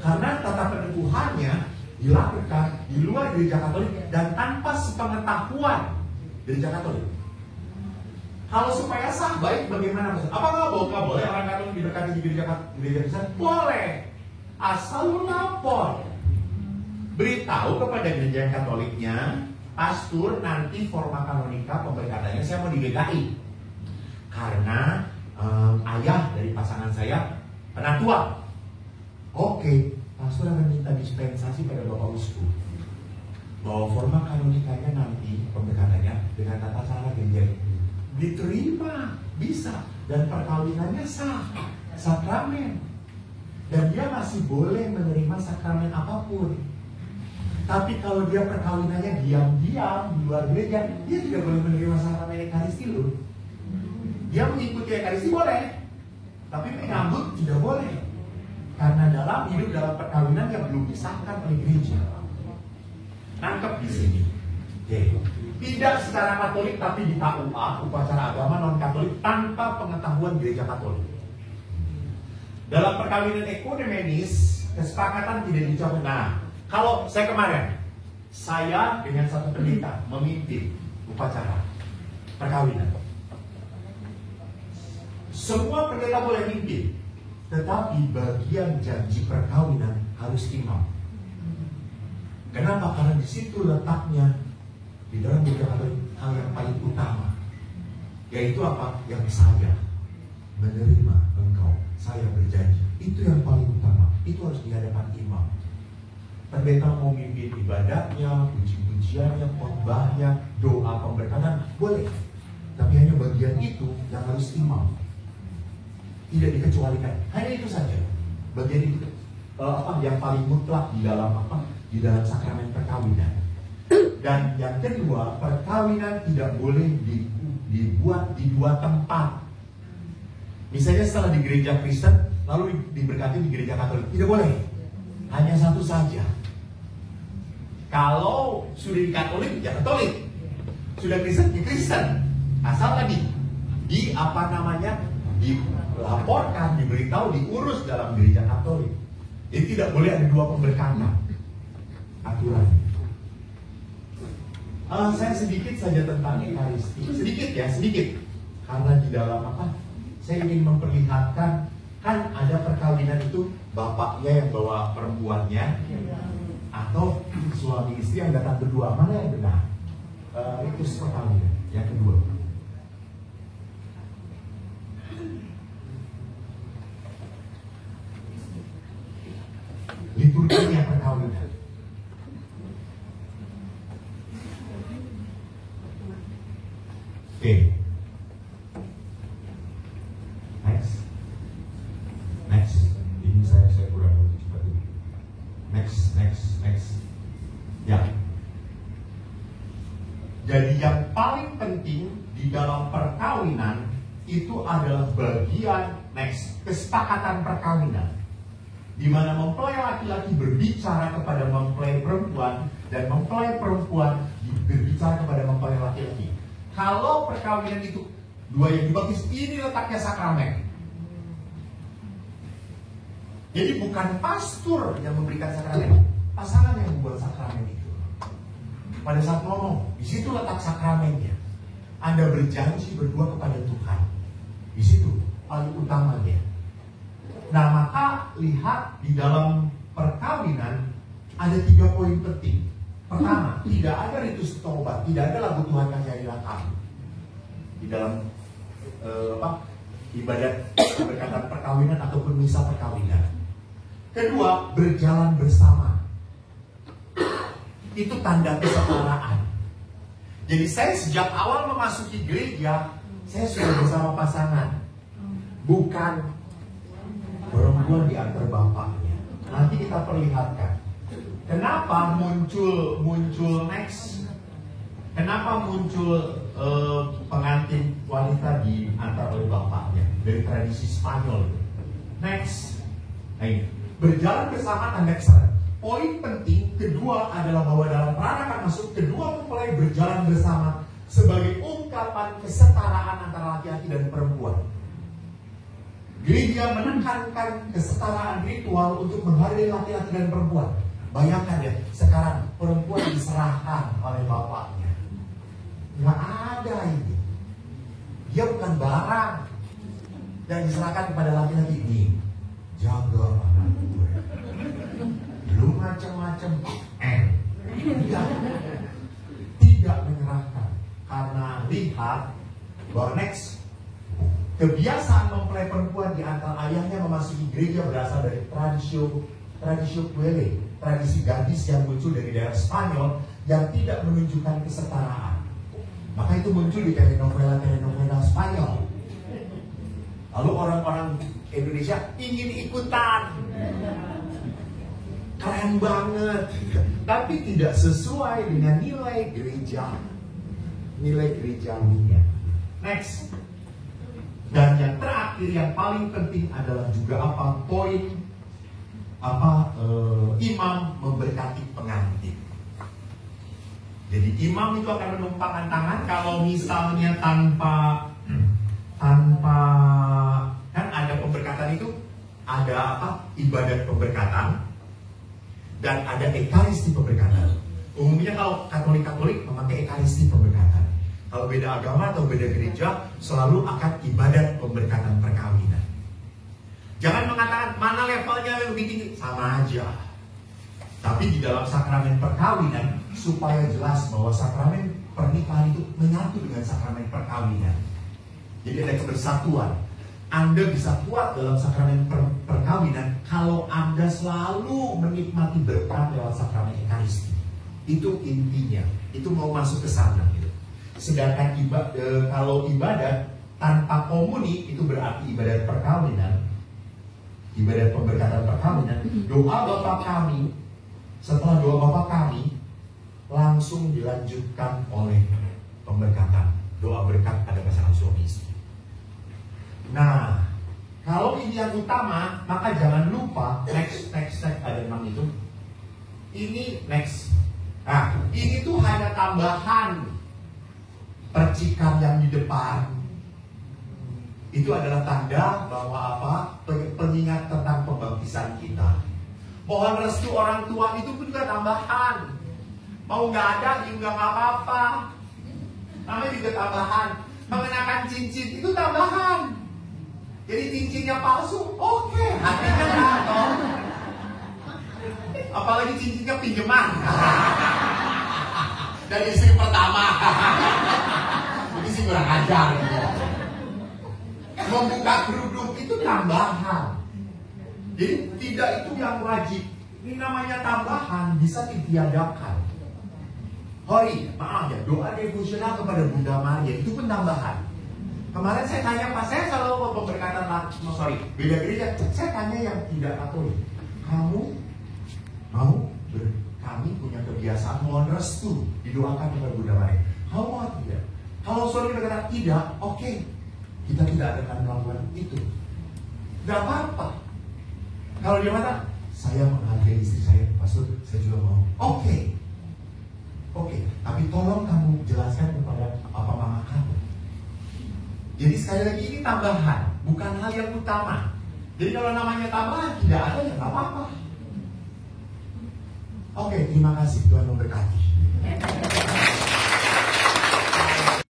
Karena tata peneguhannya dilakukan di luar gereja Katolik dan tanpa sepengetahuan gereja Katolik. Kalau supaya sah, baik bagaimana? Apa nggak boleh orang Katolik diberkati di gereja Kristen? Boleh, asal lu lapor. Beritahu kepada gereja Katoliknya, pastor, nanti forma kanonika pemberkatannya saya mau di GKI karena ayah dari pasangan saya penatua. Oke, pastor akan minta dispensasi pada Bapak Uskup bahwa forma kanonikanya nanti pemberkatannya dengan tata cara gereja diterima, bisa, dan perkawinannya sah, sakramen, dan dia masih boleh menerima sakramen apapun. Tapi kalau dia perkawinannya diam-diam di luar gereja, dia tidak boleh menerima sakramen Ekaristi loh. Dia mengikuti Ekaristi boleh, tapi menyambut tidak boleh. Karena hidup dalam perkawinan yang belum disahkan oleh gereja. Nangkep di sini. Oke. Tidak secara Katolik, tapi di KUA, upacara agama non-Katolik, tanpa pengetahuan gereja Katolik. Dalam perkawinan ekumenis, kesepakatan tidak dicapai. Nah, kalau saya kemarin, saya dengan satu pendeta memimpin upacara perkawinan. Semua pendeta boleh mimpin, tetapi bagian janji perkawinan harus imam. Kenapa? Karena di situ letaknya di dalam gereja Katolik hal yang paling utama, yaitu apa? Yang saya menerima engkau, saya berjanji. Itu yang paling utama. Itu harus di hadapan imam. Pendeta mau mimpin ibadahnya, puji-pujiannya, khotbahnya, doa pemberkatan, boleh. Tapi hanya bagian itu yang harus imam. Tidak dikecualikan. Hanya itu saja. Bagian itu yang paling mutlak di dalam di dalam sakramen perkawinan. Dan yang kedua, perkawinan tidak boleh dibuat di 2 tempat. Misalnya setelah di gereja Kristen, lalu diberkati di gereja Katolik. Tidak boleh. Hanya satu saja. Kalau sudah di Katolik, ya Katolik. Sudah Kristen, ya Kristen. Asal tadi dilaporkan, diberitahu, diurus dalam gereja Katolik. Jadi tidak boleh ada 2 pemberkatan. Aturan. Saya sedikit saja tentang Ekaristi. Sedikit. Karena di dalam saya ingin memperlihatkan, kan ada perkawinan itu bapaknya yang bawa perempuannya, atau suami istri yang datang berdua. Mana yang benar? Itu perkawinan. Yang kedua. Liturginya perkawinan. Oke. Next. Ini saya kurang cepat ini. Next. Ya. Jadi yang paling penting di dalam perkawinan itu adalah bagian kesepakatan perkawinan, di mana mempelai laki-laki berbicara kepada mempelai perempuan dan mempelai perempuan berbicara kepada mempelai laki-laki. Kalau perkawinan itu 2 yang dibaptis, ini letaknya sakramen. Jadi bukan pastor yang memberikan sakramen, pasangan yang membuat sakramen itu. Pada saat ngomong, di situ letak sakramennya. Anda berjanji berdua kepada Tuhan. Di situ paling utamanya. Nah, maka lihat di dalam perkawinan ada 3 poin penting. Pertama, tidak ada ritus tobat, tidak ada lagu Tuhan kasihanilah kami di dalam ibadat berkatan perkawinan ataupun misa perkawinan. Kedua, berjalan bersama. Itu tanda kesetaraan. Jadi saya sejak awal memasuki gereja, saya sudah bersama pasangan. Bukan perempuan di antar bapaknya. Nanti kita perlihatkan. Kenapa muncul next? Kenapa muncul pengantin wanita di antar oleh bapaknya? Dari tradisi Spanyol. Next. Nah ini. Berjalan bersama tanda kesaran. Poin penting kedua adalah bahwa dalam peranakan masuk, kedua mempelai berjalan bersama sebagai ungkapan kesetaraan antara laki-laki dan perempuan. Gereja menekankan kesetaraan ritual untuk menghargai laki-laki dan perempuan. Bayangkan ya, sekarang perempuan diserahkan oleh bapaknya. Nggak ada ini. Dia bukan barang yang diserahkan kepada laki-laki. Ini jaga anak gue. Lu macam-macam. Tidak menyerahkan. Karena lihat bahwa next, kebiasaan mempelai perempuan di antara ayahnya memasuki gereja berasal dari tradisio puele, tradisi gadis yang muncul dari daerah Spanyol yang tidak menunjukkan kesetaraan. Maka itu muncul di telenovela Spanyol. Lalu orang-orang Indonesia ingin ikutan. Keren banget. Tapi tidak sesuai dengan nilai gereja. Nilai gerejawinya. Next. Dan yang terakhir, yang paling penting adalah juga apa? Poin imam memberkati pengantin. Jadi imam itu akan menumpangkan tangan. Kalau misalnya tanpa kan ada pemberkatan itu, ada apa? Ibadat pemberkatan dan ada ekaristi pemberkatan. Umumnya kalau Katolik memakai ekaristi pemberkatan. Kalau beda agama atau beda gereja, selalu akan ibadat pemberkatan perkawinan. Jangan mengatakan mana levelnya yang lebih tinggi, sama aja. Tapi di dalam sakramen perkawinan, supaya jelas bahwa sakramen pernikahan itu menyatu dengan sakramen perkawinan. Jadi ada kebersatuan. Anda bisa kuat dalam sakramen perkawinan kalau Anda selalu menikmati berkat lewat sakramen ekaristi. Itu intinya. Itu mau masuk ke sana gitu. Sedangkan kalau ibadat tanpa komuni itu berarti ibadat perkawinan, ibadat pemberkatan perkawinan. Doa Bapa kami, setelah doa Bapa kami langsung dilanjutkan oleh pemberkatan, doa berkat pada pasangan suami istri. Nah, kalau ini yang utama, maka jangan lupa next ada memang itu. Ini next. Nah, ini tuh hanya tambahan. Percikan yang di depan itu adalah tanda bahwa apa? Pengingat tentang pembaptisan kita. Mohon restu orang tua itu pun juga tambahan. Mau nggak ada juga nggak apa-apa. Namanya juga tambahan. Mengenakan cincin itu tambahan. Jadi cincinnya palsu, oke, hatinya jatuh. Apalagi cincinnya pinjaman dari istri pertama. Ini sih kurang ajar. Membuka kerudung itu tambahan. Jadi tidak itu yang wajib. Ini namanya tambahan, bisa ditiadakan. Hori, maaf ya, doa devosional kepada Bunda Maria itu pun tambahan. Kemarin saya tanya Pak, saya selalu pemberkatan beda gereja. Saya tanya yang tidak Katolik, kami punya kebiasaan mohon restu didoakan kepada Bunda Maria. Kamu mau tidak? Kalau suami berkata tidak, oke, kita tidak akan melakukan itu. Gak apa-apa. Kalau dia kata, saya menghargai istri saya, Pastor, saya juga mau. Oke. Tapi tolong kamu jelaskan kepada papa mama kamu. Jadi sekali lagi ini tambahan, bukan hal yang utama. Jadi kalau namanya tambahan tidak ada ya nggak apa-apa. Oke, terima kasih, Tuhan memberkati.